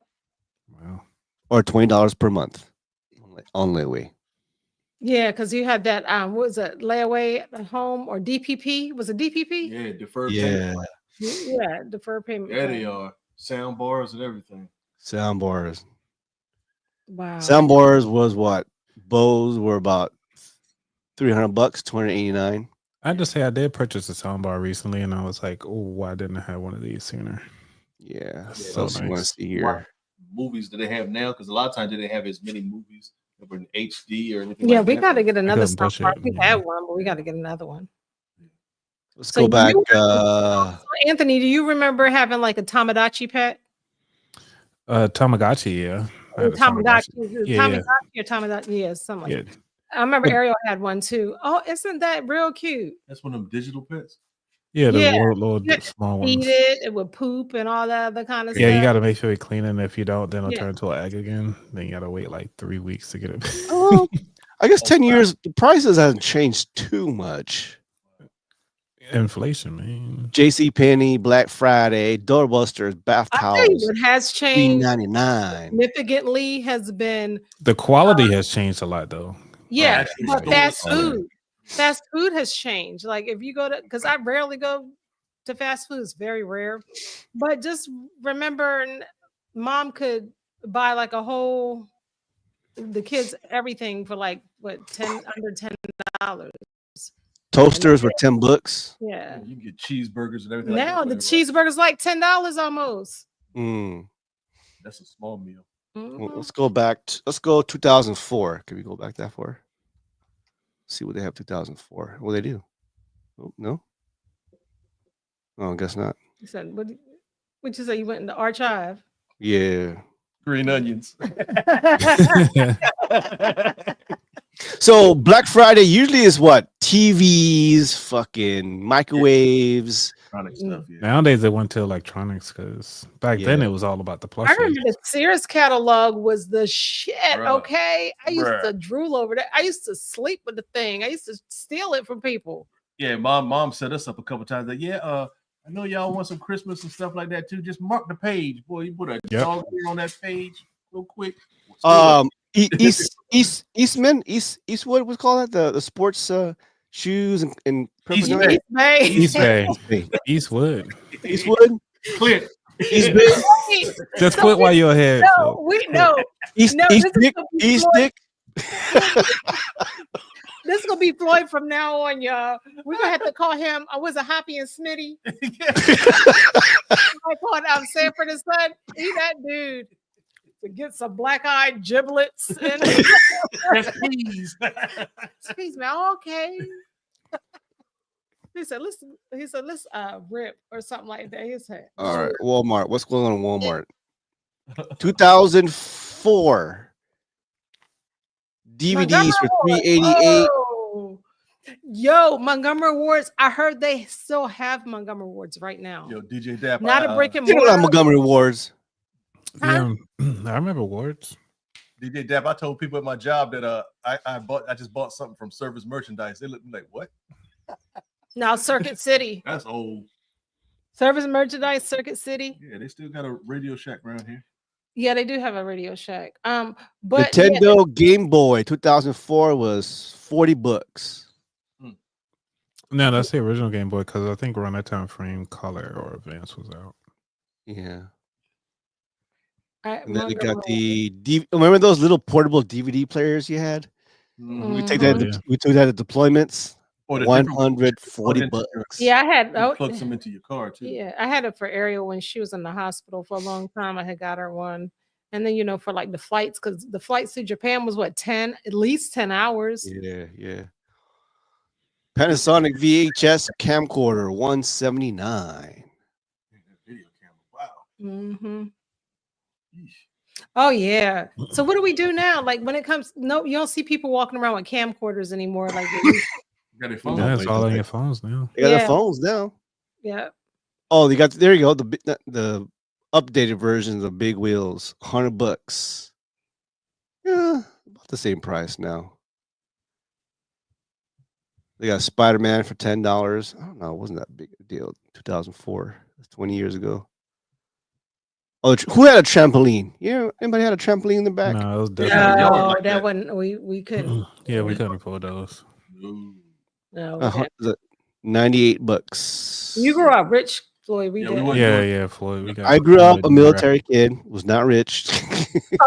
[SPEAKER 1] Wow.
[SPEAKER 3] Or $20 per month on layaway.
[SPEAKER 2] Yeah, because you had that what was it, layaway at home or DPP? Was it DPP?
[SPEAKER 4] Yeah, deferred
[SPEAKER 3] Yeah.
[SPEAKER 4] payment.
[SPEAKER 2] Yeah, deferred payment.
[SPEAKER 4] Yeah, they
[SPEAKER 2] plan.
[SPEAKER 4] are. Sound bars and everything.
[SPEAKER 3] Sound bars.
[SPEAKER 2] Wow.
[SPEAKER 3] Sound bars was what? Bose were about $300, $289.
[SPEAKER 1] I just say I did purchase a soundbar recently, and I was like, "Oh, why didn't I have one of these sooner?"
[SPEAKER 3] Yeah.
[SPEAKER 1] So
[SPEAKER 3] What you want to
[SPEAKER 1] nice.
[SPEAKER 3] see here?
[SPEAKER 4] Movies that they have now, because a lot of times they didn't have as many movies that were in HD or anything.
[SPEAKER 2] Yeah,
[SPEAKER 4] like
[SPEAKER 2] we
[SPEAKER 4] that.
[SPEAKER 2] got to get another
[SPEAKER 1] couldn't push
[SPEAKER 2] soundbar.
[SPEAKER 1] it,
[SPEAKER 2] We
[SPEAKER 1] yeah.
[SPEAKER 2] had one, but we got to get another one.
[SPEAKER 3] Let's
[SPEAKER 2] So
[SPEAKER 3] go back.
[SPEAKER 2] so Anthony, do you remember having like a Tamagotchi pet?
[SPEAKER 1] Tamagotchi, yeah. I had a
[SPEAKER 2] Tamagotchi,
[SPEAKER 1] Yeah, yeah.
[SPEAKER 2] Tamagotchi or Tamagotchi? Yeah, something like
[SPEAKER 1] Yeah.
[SPEAKER 2] that. I remember Ariel had one too. Oh, isn't that real cute?
[SPEAKER 4] That's one of them digital pets.
[SPEAKER 1] Yeah, the
[SPEAKER 2] Yeah,
[SPEAKER 1] little
[SPEAKER 2] you had to
[SPEAKER 1] small
[SPEAKER 2] feed
[SPEAKER 1] ones.
[SPEAKER 2] it. It would poop and all that other kind of
[SPEAKER 1] Yeah, you
[SPEAKER 2] stuff.
[SPEAKER 1] got to make sure you clean it. And if you don't, then it'll
[SPEAKER 2] Yeah.
[SPEAKER 1] turn into an egg again. Then you got to wait like 3 weeks to get it.
[SPEAKER 3] Oh, I guess 10 years, the prices hasn't changed too much.
[SPEAKER 1] Inflation, man.
[SPEAKER 3] JC Penney, Black Friday, doorbusters, bath
[SPEAKER 2] I'll tell you
[SPEAKER 3] towels,
[SPEAKER 2] what has changed
[SPEAKER 3] $3.99.
[SPEAKER 2] significantly has been
[SPEAKER 1] The quality has changed a lot, though.
[SPEAKER 2] yeah,
[SPEAKER 4] actually
[SPEAKER 2] but
[SPEAKER 4] stores
[SPEAKER 2] fast
[SPEAKER 4] are there.
[SPEAKER 2] food. Fast food has changed. Like if you go to, because I rarely go to fast food, it's very rare. But just remember, mom could buy like the kids everything for like what under $10.
[SPEAKER 3] Toasters were $10.
[SPEAKER 2] Yeah.
[SPEAKER 4] You can get cheeseburgers and everything.
[SPEAKER 2] Now
[SPEAKER 4] like
[SPEAKER 2] the
[SPEAKER 4] that,
[SPEAKER 2] cheeseburger's like $10 almost.
[SPEAKER 4] That's a small meal.
[SPEAKER 3] Well, let's go back. Let's go 2004. Can we go back that far? See what they have 2004. What they do? Oh, no. Oh, I guess not.
[SPEAKER 2] You said what? What you say? You went in the archive?
[SPEAKER 3] Yeah.
[SPEAKER 4] Green onions.
[SPEAKER 3] So Black Friday usually is what? TVs, fucking microwaves.
[SPEAKER 4] Stuff, yeah.
[SPEAKER 1] Nowadays, they went to electronics because back then
[SPEAKER 3] Yeah.
[SPEAKER 1] it was all about the
[SPEAKER 2] I
[SPEAKER 1] plushies.
[SPEAKER 2] remember the Sears catalog was the shit.
[SPEAKER 4] Bruh.
[SPEAKER 2] Okay, I used
[SPEAKER 4] Bruh.
[SPEAKER 2] to drool over that. I used to sleep with the thing. I used to steal it from people.
[SPEAKER 4] Yeah, mom set us up a couple times. Like, I know y'all want some Christmas and stuff like that too. Just mark the page, boy. You put a dog ear on that page real quick.
[SPEAKER 3] Eastwood was called that the sports shoes and
[SPEAKER 2] East Bay.
[SPEAKER 1] Eastwood.
[SPEAKER 3] Eastwood.
[SPEAKER 4] Clint.
[SPEAKER 3] East Bay.
[SPEAKER 1] Just quit while you're ahead.
[SPEAKER 2] No, we know.
[SPEAKER 3] East Dick.
[SPEAKER 2] This is gonna be Floyd from now on, y'all. We're gonna have to call him. Was it Happy and Smitty? I called Sanford and Son. He that dude to get some black-eyed giblets and
[SPEAKER 4] peas.
[SPEAKER 2] Peas, man. Okay. He said, "Listen." He said, "Let's rip or something like that." He said,
[SPEAKER 3] All right, Walmart. What's going on in Walmart? 2004. DVDs for $388.
[SPEAKER 2] Oh. Yo, Montgomery Awards. I heard they still have Montgomery Awards right now.
[SPEAKER 4] Yo, DJ Dap.
[SPEAKER 2] Not a brick and
[SPEAKER 3] They don't
[SPEAKER 2] mortar.
[SPEAKER 3] have Montgomery Awards.
[SPEAKER 1] Yeah, I remember awards.
[SPEAKER 4] DJ Dap. I told people at my job that I just bought something from Service Merchandise. They looked at me like, what?
[SPEAKER 2] Now Circuit City.
[SPEAKER 4] That's old.
[SPEAKER 2] Service Merchandise, Circuit City.
[SPEAKER 4] Yeah, they still got a Radio Shack around here.
[SPEAKER 2] Yeah, they do have a Radio Shack. But
[SPEAKER 3] Nintendo Game Boy 2004 was $40.
[SPEAKER 1] No, that's the original Game Boy because I think around that time frame, Color or Advance was out.
[SPEAKER 3] Yeah.
[SPEAKER 2] I
[SPEAKER 3] And then they got remember those little portable DVD players you had? We took that to deployments.
[SPEAKER 4] Or the
[SPEAKER 3] $140.
[SPEAKER 2] Yeah, I had
[SPEAKER 4] plug some into your car too.
[SPEAKER 2] Yeah, I had it for Ariel when she was in the hospital for a long time. I had got her one. And then, for like the flights, because the flights to Japan was what, at least 10 hours.
[SPEAKER 3] Yeah. Panasonic VHS camcorder, $179.
[SPEAKER 4] Video camera. Wow.
[SPEAKER 2] Mm-hmm. Oh yeah. So what do we do now? Like when it comes, you don't see people walking around with camcorders anymore. Like
[SPEAKER 4] got their phone.
[SPEAKER 1] Yeah, it's all on your phones now.
[SPEAKER 3] They got their phones now.
[SPEAKER 2] Yeah.
[SPEAKER 3] Oh, there you go. The updated versions of Big Wheels, $100. Yeah, about the same price now. They got Spider-Man for $10. I don't know, it wasn't that big a deal. 2004. That's 20 years ago. Oh, who had a trampoline? Yeah, anybody had a trampoline in the back?
[SPEAKER 1] No, it was
[SPEAKER 4] Yeah,
[SPEAKER 1] definitely.
[SPEAKER 4] yard
[SPEAKER 2] No,
[SPEAKER 4] like
[SPEAKER 2] that
[SPEAKER 4] that.
[SPEAKER 2] wasn't. We couldn't.
[SPEAKER 1] Yeah, we couldn't afford those.
[SPEAKER 2] No, we didn't.
[SPEAKER 3] $98.
[SPEAKER 2] You grew up rich, Floyd. We
[SPEAKER 4] Yeah, we
[SPEAKER 2] did.
[SPEAKER 4] wasn't
[SPEAKER 1] Yeah,
[SPEAKER 4] doing
[SPEAKER 1] yeah, Floyd. We got.
[SPEAKER 3] I grew up a
[SPEAKER 1] funded
[SPEAKER 3] military kid, was not rich.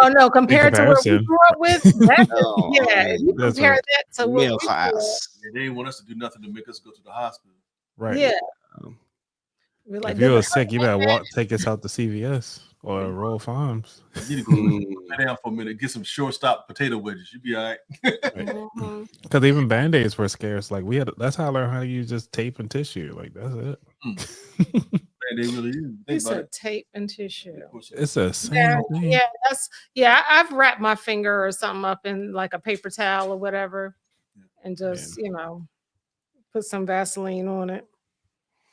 [SPEAKER 2] Oh no, compared to what we
[SPEAKER 1] comparison.
[SPEAKER 2] grew up with, that
[SPEAKER 3] Oh,
[SPEAKER 2] yeah. If you
[SPEAKER 1] That's
[SPEAKER 2] compare
[SPEAKER 1] right.
[SPEAKER 2] that to what we
[SPEAKER 3] Middle
[SPEAKER 2] grew up,
[SPEAKER 3] class.
[SPEAKER 4] Yeah, they didn't want us to do nothing to make us go to the hospital.
[SPEAKER 1] Right.
[SPEAKER 2] yeah. We're like,
[SPEAKER 1] If you were
[SPEAKER 2] does it
[SPEAKER 1] sick, you
[SPEAKER 2] hurt
[SPEAKER 1] better
[SPEAKER 2] like that?
[SPEAKER 1] take us out to CVS or Royal Farms.
[SPEAKER 4] You need to go lay down for a minute, get some shortstop potato wedges. You'd be all right.
[SPEAKER 2] Mhm.
[SPEAKER 1] Because even band-aids were scarce. Like that's how I learned how to use just tape and tissue. Like that's it.
[SPEAKER 4] Man, they really is.
[SPEAKER 2] You
[SPEAKER 4] Think about
[SPEAKER 2] said
[SPEAKER 4] it.
[SPEAKER 2] tape and tissue.
[SPEAKER 1] It's the same
[SPEAKER 2] Yeah,
[SPEAKER 1] thing.
[SPEAKER 2] yeah, I've wrapped my finger or something up in like a paper towel or whatever, and just put some Vaseline on it.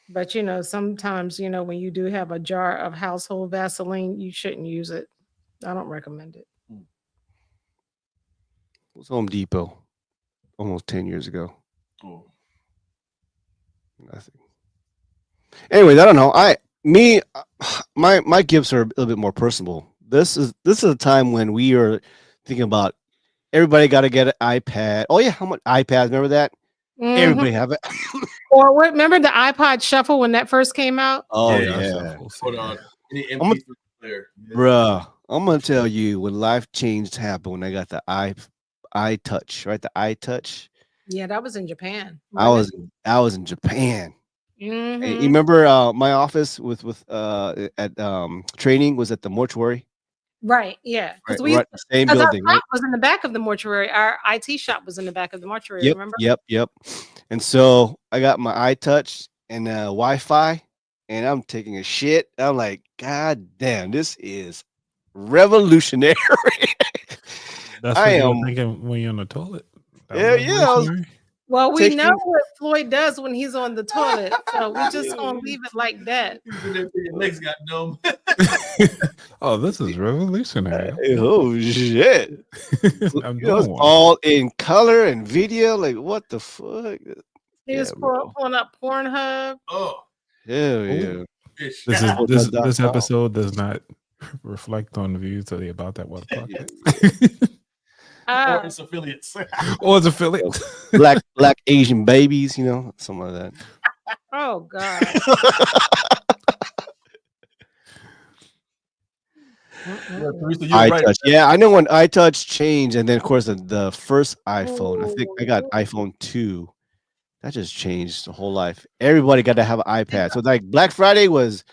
[SPEAKER 2] But sometimes when you do have a jar of household Vaseline, you shouldn't use it. I don't recommend it.
[SPEAKER 3] It was Home Depot almost 10 years ago.
[SPEAKER 4] Oh.
[SPEAKER 3] Nothing. Anyways, I don't know. My gifts are a little bit more personal. This is a time when we are thinking about everybody got to get an iPad. Oh yeah, how much iPads? Remember that?
[SPEAKER 2] Mhm.
[SPEAKER 3] Everybody have it.
[SPEAKER 2] Or remember the iPod Shuffle when that first came out?
[SPEAKER 3] Oh
[SPEAKER 4] Yeah.
[SPEAKER 3] yeah.
[SPEAKER 4] Hold on. Any
[SPEAKER 3] I'm
[SPEAKER 4] MP3 player?
[SPEAKER 3] Bruh, I'm gonna tell you when life change happened when I got the iTouch, right? The iTouch.
[SPEAKER 2] Yeah, that was in Japan.
[SPEAKER 3] I was in Japan.
[SPEAKER 2] Mhm.
[SPEAKER 3] And you remember my office with at training was at the mortuary?
[SPEAKER 2] Right, yeah. Because
[SPEAKER 3] Right, the same
[SPEAKER 2] our
[SPEAKER 3] building, right?
[SPEAKER 2] shop was in the back of the mortuary. Our IT shop was in the back of the mortuary, remember?
[SPEAKER 3] Yep. And so I got my iTouch and Wi-Fi, and I'm taking a shit. I'm like, God damn, this is revolutionary.
[SPEAKER 1] That's
[SPEAKER 3] I
[SPEAKER 1] what you
[SPEAKER 3] am.
[SPEAKER 1] were thinking when you're on the toilet. That
[SPEAKER 3] Yeah,
[SPEAKER 1] was
[SPEAKER 3] yeah. I was
[SPEAKER 1] revolutionary?
[SPEAKER 2] Well, we
[SPEAKER 3] taking.
[SPEAKER 2] know what Floyd does when he's on the toilet, so we just gonna leave it like that.
[SPEAKER 4] Your legs got numb.
[SPEAKER 1] Oh, this is revolutionary.
[SPEAKER 3] Oh shit!
[SPEAKER 1] I'm
[SPEAKER 3] You know, it's
[SPEAKER 1] doing one.
[SPEAKER 3] all in color and video. Like, what the fuck?
[SPEAKER 2] He was
[SPEAKER 3] bro.
[SPEAKER 2] pulling up Pornhub.
[SPEAKER 4] Oh,
[SPEAKER 3] Hell yeah.
[SPEAKER 1] This episode does not reflect on the views of the About That Weather podcast.
[SPEAKER 4] or its affiliates.
[SPEAKER 1] Or its affiliates.
[SPEAKER 3] Black Asian babies, something like that.
[SPEAKER 2] Oh God.
[SPEAKER 3] iTouch. Yeah, I know when iTouch changed, and then of course the first iPhone. I think I got iPhone 2. That just changed the whole life. Everybody got to have an iPad. So like Black Friday was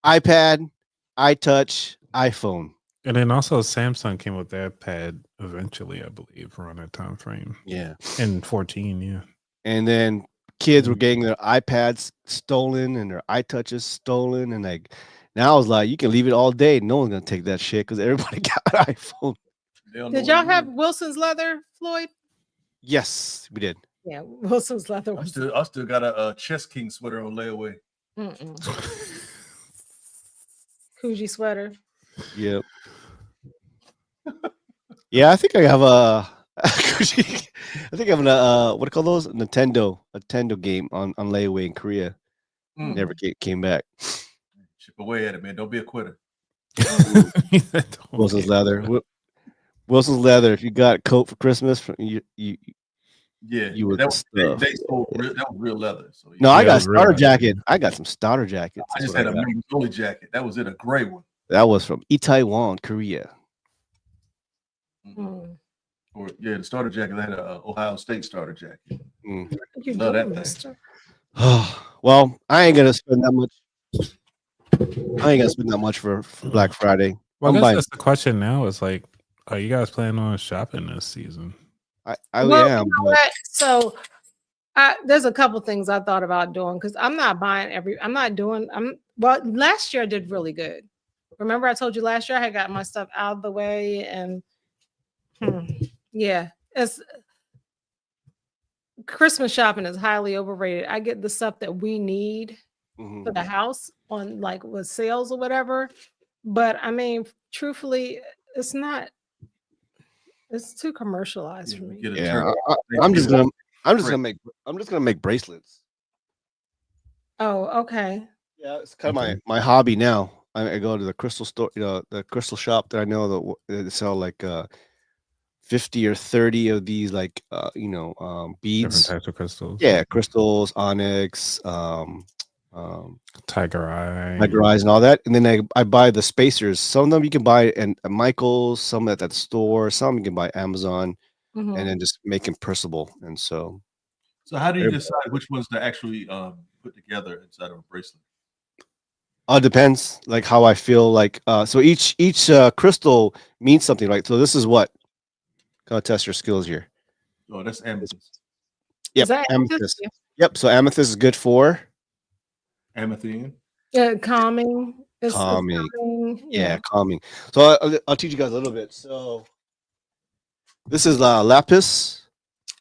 [SPEAKER 3] iPad, iTouch, iPhone.
[SPEAKER 1] And then also Samsung came with their pad eventually, I believe, around that time frame.
[SPEAKER 3] Yeah.
[SPEAKER 1] In 14, yeah.
[SPEAKER 3] And then kids were getting their iPads stolen and their iTouches stolen. And like now I was like, you can leave it all day. No one's gonna take that shit because everybody got an iPhone.
[SPEAKER 2] Did y'all have Wilson's leather, Floyd?
[SPEAKER 3] Yes, we did.
[SPEAKER 2] Yeah, Wilson's leather.
[SPEAKER 4] I still got a Chess King sweater on layaway.
[SPEAKER 2] Coogee sweater.
[SPEAKER 3] Yep. Yeah, I think I have a I think I have a what do you call those? A Nintendo game on layaway in Korea. Never came back.
[SPEAKER 4] Chip away at it, man. Don't be a quitter.
[SPEAKER 3] Wilson's leather. Wilson's leather. If you got a coat for Christmas, you were
[SPEAKER 4] that
[SPEAKER 3] the
[SPEAKER 4] was,
[SPEAKER 3] stuff.
[SPEAKER 4] they sold that was real leather. So
[SPEAKER 3] No, I got a starter
[SPEAKER 1] leather.
[SPEAKER 3] jacket. I got some starter jackets.
[SPEAKER 4] I
[SPEAKER 3] That's
[SPEAKER 4] just
[SPEAKER 3] what
[SPEAKER 4] had a
[SPEAKER 3] got.
[SPEAKER 4] members only jacket. That was it, a gray one.
[SPEAKER 3] That was from Itaewon, Korea.
[SPEAKER 4] Or the starter jacket. I had a Ohio State starter jacket.
[SPEAKER 2] You
[SPEAKER 4] Love
[SPEAKER 2] doing,
[SPEAKER 4] that thing.
[SPEAKER 2] mister?
[SPEAKER 3] Well, I ain't gonna spend that much. I ain't gonna spend that much for Black Friday.
[SPEAKER 1] Well,
[SPEAKER 3] I'm
[SPEAKER 1] I guess
[SPEAKER 3] buying.
[SPEAKER 1] that's the question now. Is like, are you guys planning on shopping this season?
[SPEAKER 3] I
[SPEAKER 2] Well,
[SPEAKER 3] am.
[SPEAKER 2] you know
[SPEAKER 3] but-
[SPEAKER 2] what? So there's a couple things I thought about doing because I'm not buying well, last year I did really good. Remember I told you last year I had got my stuff out of the way and yeah, it's Christmas shopping is highly overrated. I get the stuff that we need for the house on like with sales or whatever. But I mean, truthfully, it's too commercialized for me.
[SPEAKER 3] Yeah, I'm just gonna make bracelets.
[SPEAKER 2] Oh, okay.
[SPEAKER 3] Yeah, it's kind of my hobby now. I go to the crystal store, the crystal shop that I know that they sell like 50 or 30 of these like
[SPEAKER 1] Different
[SPEAKER 3] beads.
[SPEAKER 1] types of crystals.
[SPEAKER 3] Yeah, crystals, onyx,
[SPEAKER 1] Tiger eye.
[SPEAKER 3] tiger eyes, and all that. And then I buy the spacers. Some of them you can buy at Michael's, some at that store, some you can buy Amazon,
[SPEAKER 2] Mhm.
[SPEAKER 3] and then just make them pressable. And so
[SPEAKER 4] how do you decide which ones to actually put together inside of a bracelet?
[SPEAKER 3] it depends, like how I feel. Like so each crystal means something, right? So this is what gonna test your skills here.
[SPEAKER 4] Oh, that's amethyst.
[SPEAKER 3] Yep,
[SPEAKER 2] Is that amethyst?
[SPEAKER 3] amethyst.
[SPEAKER 2] Yeah.
[SPEAKER 3] Yep. So amethyst is good for
[SPEAKER 4] Amethyst.
[SPEAKER 2] Yeah, calming. It's
[SPEAKER 3] calming.
[SPEAKER 2] calming.
[SPEAKER 3] Yeah, calming. So I'll teach you guys a little bit. So this is lapis.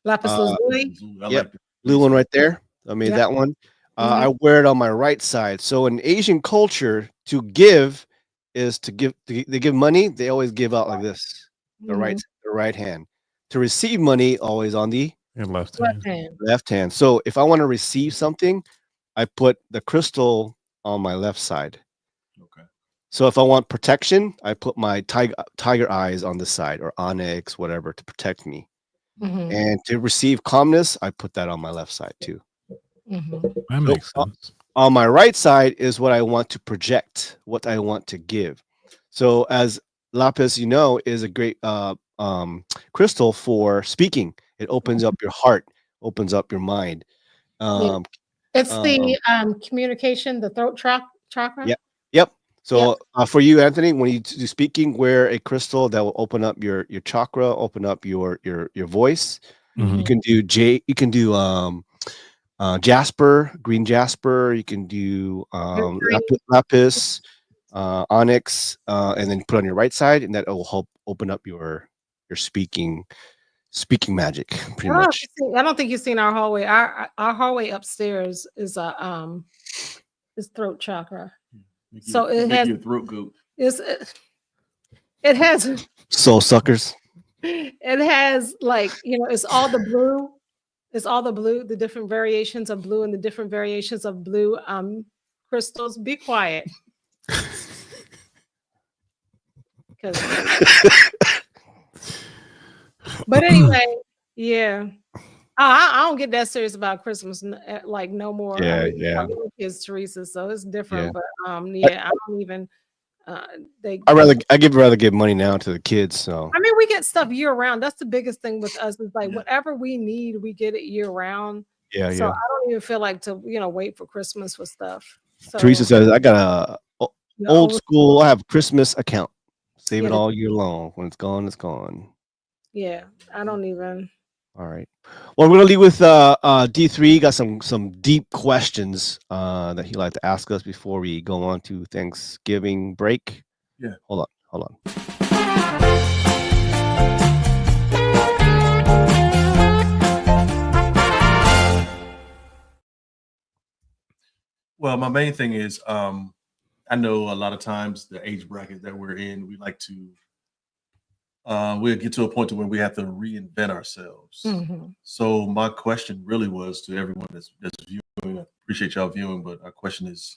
[SPEAKER 2] Lapis lazuli.
[SPEAKER 3] Yep, blue one right there. I made that one. I wear it on my right side. So in Asian culture, to give is to give. They give money. They always give out like this, the right hand. To receive money, always on the
[SPEAKER 1] left
[SPEAKER 2] hand.
[SPEAKER 3] Left hand. So if I want to receive something, I put the crystal on my left side.
[SPEAKER 4] Okay.
[SPEAKER 3] So if I want protection, I put my tiger eyes on this side, or onyx, whatever, to protect me.
[SPEAKER 2] Mhm.
[SPEAKER 3] And to receive calmness, I put that on my left side too.
[SPEAKER 1] That makes sense.
[SPEAKER 3] On my right side is what I want to project, what I want to give. So as lapis, is a great crystal for speaking. It opens up your heart, opens up your mind.
[SPEAKER 2] It's the communication, the throat chakra.
[SPEAKER 3] Yep. So for you, Anthony, when you do speaking, wear a crystal that will open up your chakra, open up your voice. You can do jasper, green jasper. You can do lapis, onyx, and then put on your right side, and that will help open up your speaking magic, pretty much.
[SPEAKER 2] I don't think you've seen our hallway. Our hallway upstairs is is throat chakra. So it has
[SPEAKER 4] your throat goat.
[SPEAKER 2] It has
[SPEAKER 3] soul suckers.
[SPEAKER 2] It has it's all the blue. It's all the blue, the different variations of blue and the different variations of blue crystals. Be quiet. But anyway, yeah. I don't get that serious about Christmas like no more.
[SPEAKER 3] Yeah.
[SPEAKER 2] Kids, Teresa, so it's different.
[SPEAKER 3] Yeah.
[SPEAKER 2] But I don't even.
[SPEAKER 3] I'd rather give money now to the kids. So
[SPEAKER 2] I mean, we get stuff year round. That's the biggest thing with us. Is like whatever we need, we get it year round.
[SPEAKER 3] Yeah.
[SPEAKER 2] So I don't even feel like to wait for Christmas for stuff. So,
[SPEAKER 3] Teresa says I got a old school. I have Christmas account. Save it all year long. When it's gone, it's gone.
[SPEAKER 2] Yeah, I don't even.
[SPEAKER 3] All right. Well, we're gonna leave with D3. Got some deep questions that he'd like to ask us before we go on to Thanksgiving break.
[SPEAKER 4] Yeah.
[SPEAKER 3] Hold on.
[SPEAKER 4] Well, my main thing is I know a lot of times the age bracket that we're in, we like to we'll get to a point to where we have to reinvent ourselves. So my question really was to everyone that's viewing. I appreciate y'all viewing, but our question is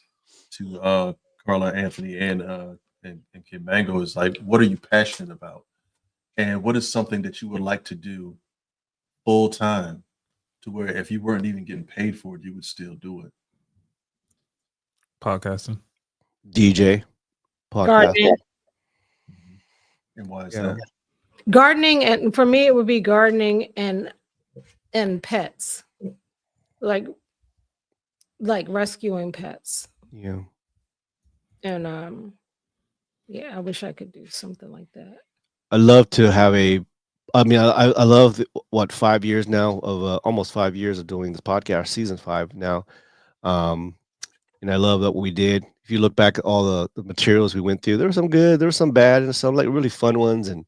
[SPEAKER 4] to Carla, Anthony, and Kim Mango is like, what are you passionate about, and what is something that you would like to do full time, to where if you weren't even getting paid for it, you would still do it?
[SPEAKER 1] Podcasting.
[SPEAKER 3] DJ. Podcast.
[SPEAKER 2] Gardening.
[SPEAKER 4] And why is that?
[SPEAKER 2] Gardening, and for me, it would be gardening and pets, like rescuing pets.
[SPEAKER 3] Yeah.
[SPEAKER 2] And I wish I could do something like that.
[SPEAKER 3] I love to have I love 5 years now of almost 5 years of doing this podcast, season 5 now. And I love that we did. If you look back at all the materials we went through, there were some good, there were some bad, and some like really fun ones. And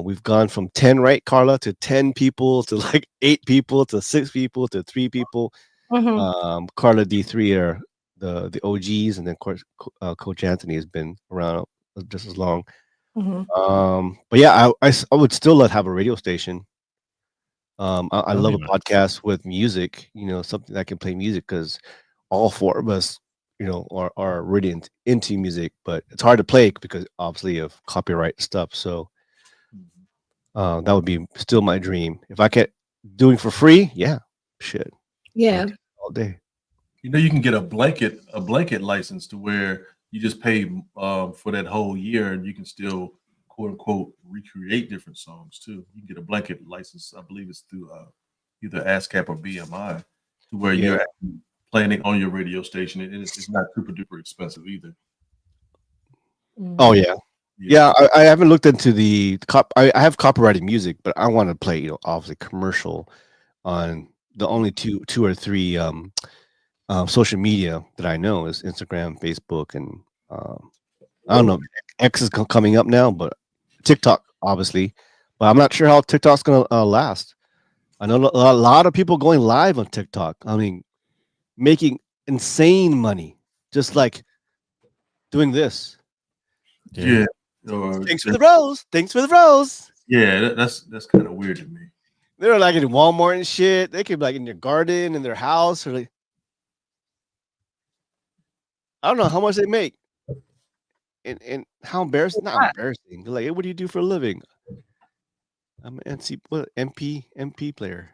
[SPEAKER 3] we've gone from 10, right, Carla, to 10 people, to like 8 people, to 6 people, to 3 people. Carla, D3 are the OGs, and then of course Coach Anthony has been around just as long. But yeah, I would still love to have a radio station. I love a podcast with music, something that can play music, because all 4 of us are really into music, but it's hard to play because obviously of copyright stuff. So that would be still my dream. If I kept doing for free, yeah, shit.
[SPEAKER 2] Yeah.
[SPEAKER 3] All day.
[SPEAKER 4] You can get a blanket license to where you just pay for that whole year, and you can still quote unquote recreate different songs too. You can get a blanket license. I believe it's through either ASCAP or BMI, to where you're actually playing it on your radio station, and it's not super duper expensive either.
[SPEAKER 3] Oh yeah. I haven't looked into the I have copyrighted music, but I want to play obviously commercial on the only two or three social media that I know is Instagram, Facebook, and I don't know. X is coming up now, but TikTok obviously. But I'm not sure how TikTok's gonna last. I know a lot of people going live on TikTok. I mean, making insane money, just like doing this.
[SPEAKER 4] Yeah.
[SPEAKER 3] Thanks for the rose. Thanks for the rose.
[SPEAKER 4] Yeah, that's kind of weird to me.
[SPEAKER 3] They're like in Walmart and shit. They could be like in their garden, in their house, or like I don't know how much they make. And how embarrassing, not embarrassing. They're like, hey, what do you do for a living? I'm an MP player.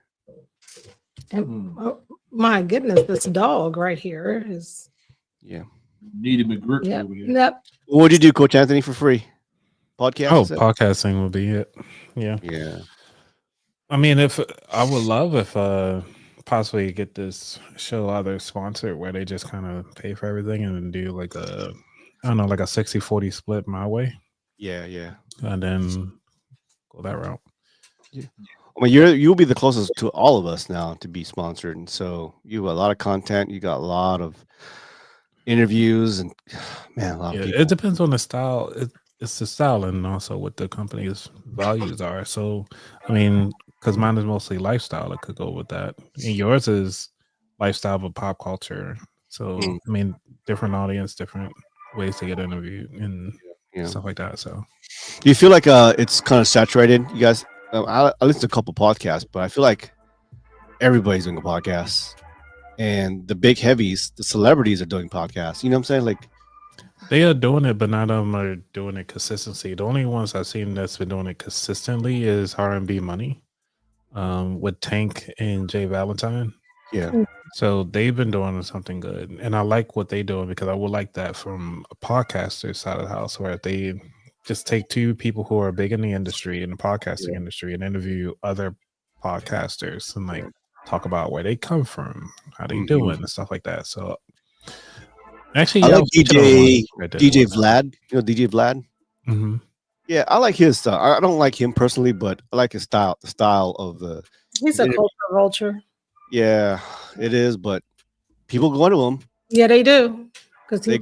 [SPEAKER 2] And, oh, my goodness, this dog right here is
[SPEAKER 4] Needy McGrick
[SPEAKER 2] yeah.
[SPEAKER 4] over here.
[SPEAKER 2] Yep.
[SPEAKER 3] What would you do, Coach Anthony, for free? Podcast?
[SPEAKER 1] Oh, podcasting would be it. Yeah.
[SPEAKER 3] Yeah.
[SPEAKER 1] I mean, if I would love if possibly get this show either sponsored where they just kind of pay for everything and then do like a, I don't know, like a 60-40 split my way.
[SPEAKER 3] Yeah.
[SPEAKER 1] And then go that route.
[SPEAKER 3] Yeah. I mean, you'll be the closest to all of us now to be sponsored, and so you have a lot of content. You got a lot of interviews, and man, a lot of people.
[SPEAKER 1] It depends on the style. It's the style and also what the company's values are. So, I mean, because mine is mostly lifestyle, it could go with that. And yours is lifestyle but pop culture. So, I mean, different audience, different ways to get interviewed and stuff like that. So,
[SPEAKER 3] do you feel like it's kind of saturated? You guys, I listen to a couple podcasts, but I feel like everybody's doing a podcast, and the big heavies, the celebrities, are doing podcasts. You know what I'm saying? Like
[SPEAKER 1] they are doing it, but none of them are doing it consistency. The only ones I've seen that's been doing it consistently is R&B Money, with Tank and Jay Valentine.
[SPEAKER 3] Yeah.
[SPEAKER 1] So they've been doing something good, and I like what they're doing because I would like that from a podcaster side of the house, where if they just take two people who are big in the industry, in the podcasting industry, and interview other podcasters and like talk about where they come from, how they doing, and stuff like that. So actually,
[SPEAKER 3] I like DJ Vlad. You know DJ Vlad?
[SPEAKER 1] Mm-hmm.
[SPEAKER 3] Yeah, I like his stuff. I don't like him personally, but I like his style. The style of the.
[SPEAKER 2] He's a culture vulture.
[SPEAKER 3] Yeah, it is, but people go to him.
[SPEAKER 2] Yeah, they do. Because
[SPEAKER 3] he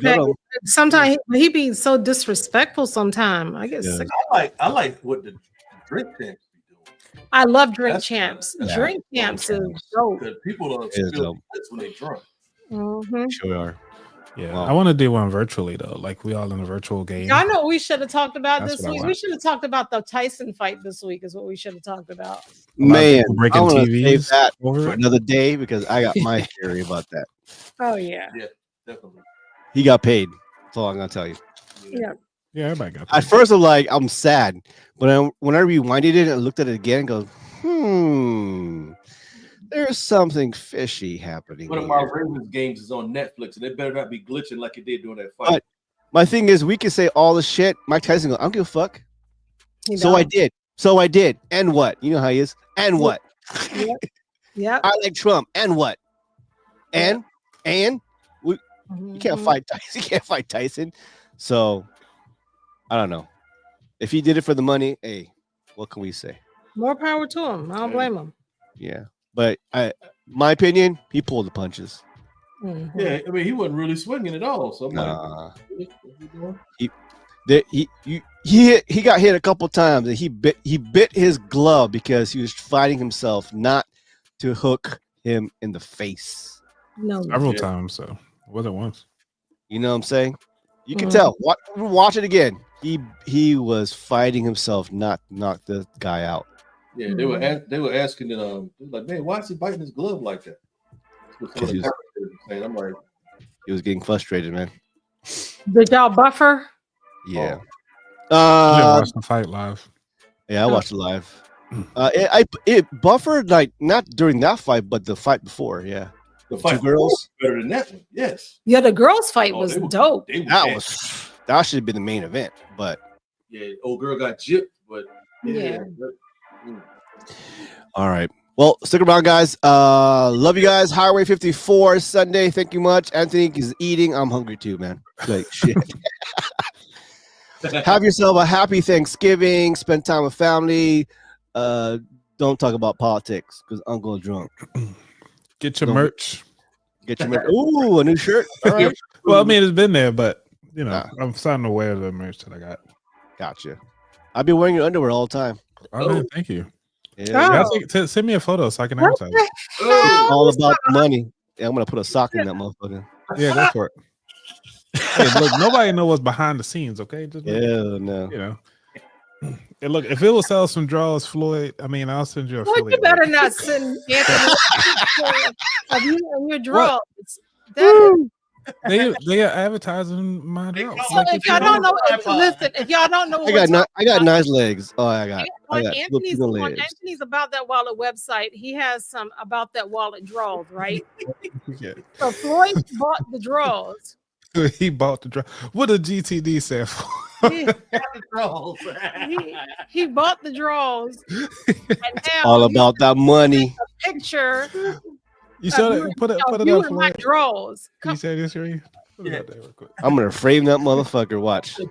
[SPEAKER 2] sometimes he be so disrespectful. Sometimes I get sick.
[SPEAKER 4] I like what the drink champs be doing.
[SPEAKER 2] I love drink champs. Drink champs is dope.
[SPEAKER 4] Because people don't feel when they drunk.
[SPEAKER 3] Sure are.
[SPEAKER 1] Yeah, I want to do one virtually though. Like we all in a virtual game.
[SPEAKER 2] I know we should have talked about
[SPEAKER 1] That's
[SPEAKER 2] this
[SPEAKER 1] what I
[SPEAKER 2] week.
[SPEAKER 1] want.
[SPEAKER 2] We should have talked about the Tyson fight this week. Is what we should have talked about.
[SPEAKER 3] Man,
[SPEAKER 1] breaking
[SPEAKER 3] I want to
[SPEAKER 1] TVs
[SPEAKER 3] save that
[SPEAKER 1] over
[SPEAKER 3] for
[SPEAKER 1] it.
[SPEAKER 3] another day because I got my theory about that.
[SPEAKER 2] Oh yeah.
[SPEAKER 4] Yeah, definitely.
[SPEAKER 3] He got paid. That's all I'm gonna tell you.
[SPEAKER 2] Yeah.
[SPEAKER 1] Yeah, everybody got
[SPEAKER 3] At first, I'm sad, but when I rewinded it and looked at it again, and go, there's something fishy happening.
[SPEAKER 4] One of my Ravens games is on Netflix, and they better not be glitching like it did during that fight.
[SPEAKER 3] But my thing is, we can say all the shit. Mike Tyson goes, I don't give a fuck. So I did. And what? You know how he is. And what?
[SPEAKER 2] Yeah.
[SPEAKER 3] I like Trump. And what? And you can't fight Tyson. You can't fight Tyson. So I don't know. If he did it for the money, hey, what can we say?
[SPEAKER 2] More power to him. I don't blame him.
[SPEAKER 3] Yeah. But my opinion, he pulled the punches.
[SPEAKER 4] Yeah, I mean, he wasn't really swinging at all. So I'm
[SPEAKER 3] he got hit a couple times, and he bit his glove because he was fighting himself not to hook him in the face.
[SPEAKER 2] No,
[SPEAKER 1] several times. So it wasn't once.
[SPEAKER 3] You know what I'm saying? You can tell. Watch it again. He was fighting himself not to knock the guy out.
[SPEAKER 4] Yeah, they were asking it. Like, man, why is he biting his glove like that? I'm like,
[SPEAKER 3] He was getting frustrated, man.
[SPEAKER 2] Did y'all buffer?
[SPEAKER 3] Yeah.
[SPEAKER 1] You didn't watch the fight live.
[SPEAKER 3] Yeah, I watched it live. It buffered like not during that fight, but the fight before. Yeah,
[SPEAKER 4] The
[SPEAKER 3] two
[SPEAKER 4] fight
[SPEAKER 3] girls.
[SPEAKER 4] was better than that one. Yes.
[SPEAKER 2] Yeah, the girls' fight
[SPEAKER 4] Oh,
[SPEAKER 2] was
[SPEAKER 4] they were-
[SPEAKER 2] dope.
[SPEAKER 4] they were
[SPEAKER 3] That
[SPEAKER 4] bad.
[SPEAKER 3] should have been the main event, but
[SPEAKER 4] Yeah, old girl got gypped, but
[SPEAKER 2] Yeah.
[SPEAKER 3] all right. Well, stick around, guys. Love you guys. Highway 54 Sunday. Thank you much. Anthony is eating. I'm hungry too, man. Like shit. Have yourself a happy Thanksgiving. Spend time with family. Don't talk about politics because I'm going drunk.
[SPEAKER 1] Get your merch.
[SPEAKER 3] Get your merch. Ooh, a new shirt. All right.
[SPEAKER 1] Well, I mean, it's been there, but you know, I'm starting to wear the merch that I got.
[SPEAKER 3] Gotcha. I've been wearing your underwear all the time.
[SPEAKER 1] Oh, man, thank you.
[SPEAKER 3] Yeah.
[SPEAKER 1] Send me a photo so I can advertise.
[SPEAKER 3] All about the money. Yeah, I'm gonna put a sock in that motherfucker.
[SPEAKER 1] Yeah, go for it. Hey, look, nobody know what's behind the scenes, okay? Just
[SPEAKER 3] no.
[SPEAKER 1] You know. Hey, look, if it will sell some draws, Floyd, I mean, I'll send you a
[SPEAKER 2] Well, you
[SPEAKER 1] affiliate.
[SPEAKER 2] better not send Anthony of you and your draws. That
[SPEAKER 1] They are advertising my draws.
[SPEAKER 2] so if y'all don't know, if y'all don't know,
[SPEAKER 3] I got nice legs. Oh, I got
[SPEAKER 2] on
[SPEAKER 3] Filipino legs.
[SPEAKER 2] Anthony's About That Wallet website, he has some About That Wallet draws, right?
[SPEAKER 1] Yeah.
[SPEAKER 2] So Floyd bought the draws.
[SPEAKER 1] He bought the draw. What did GTD say for?
[SPEAKER 2] He bought the draws. And now
[SPEAKER 3] All about that money.
[SPEAKER 2] a picture.
[SPEAKER 1] You saw that? Put it up,
[SPEAKER 2] in my
[SPEAKER 1] Floyd.
[SPEAKER 2] draws.
[SPEAKER 1] You say this, Ree? Put it up there real quick.
[SPEAKER 3] I'm gonna frame that motherfucker. Watch. Send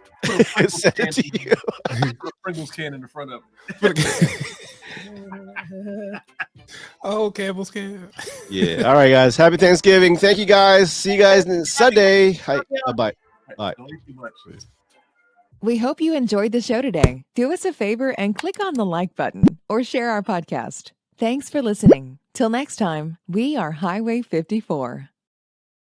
[SPEAKER 3] it to you.
[SPEAKER 4] Put a Pringles can in the front of it.
[SPEAKER 1] Oh, Campbell's can.
[SPEAKER 3] Yeah. All right, guys. Happy Thanksgiving. Thank you, guys. See you guys next Sunday. Hi. Bye. Bye.
[SPEAKER 4] Don't eat too much.
[SPEAKER 6] We hope you enjoyed the show today. Do us a favor and click on the like button or share our podcast. Thanks for listening. Till next time, we are Highway 54.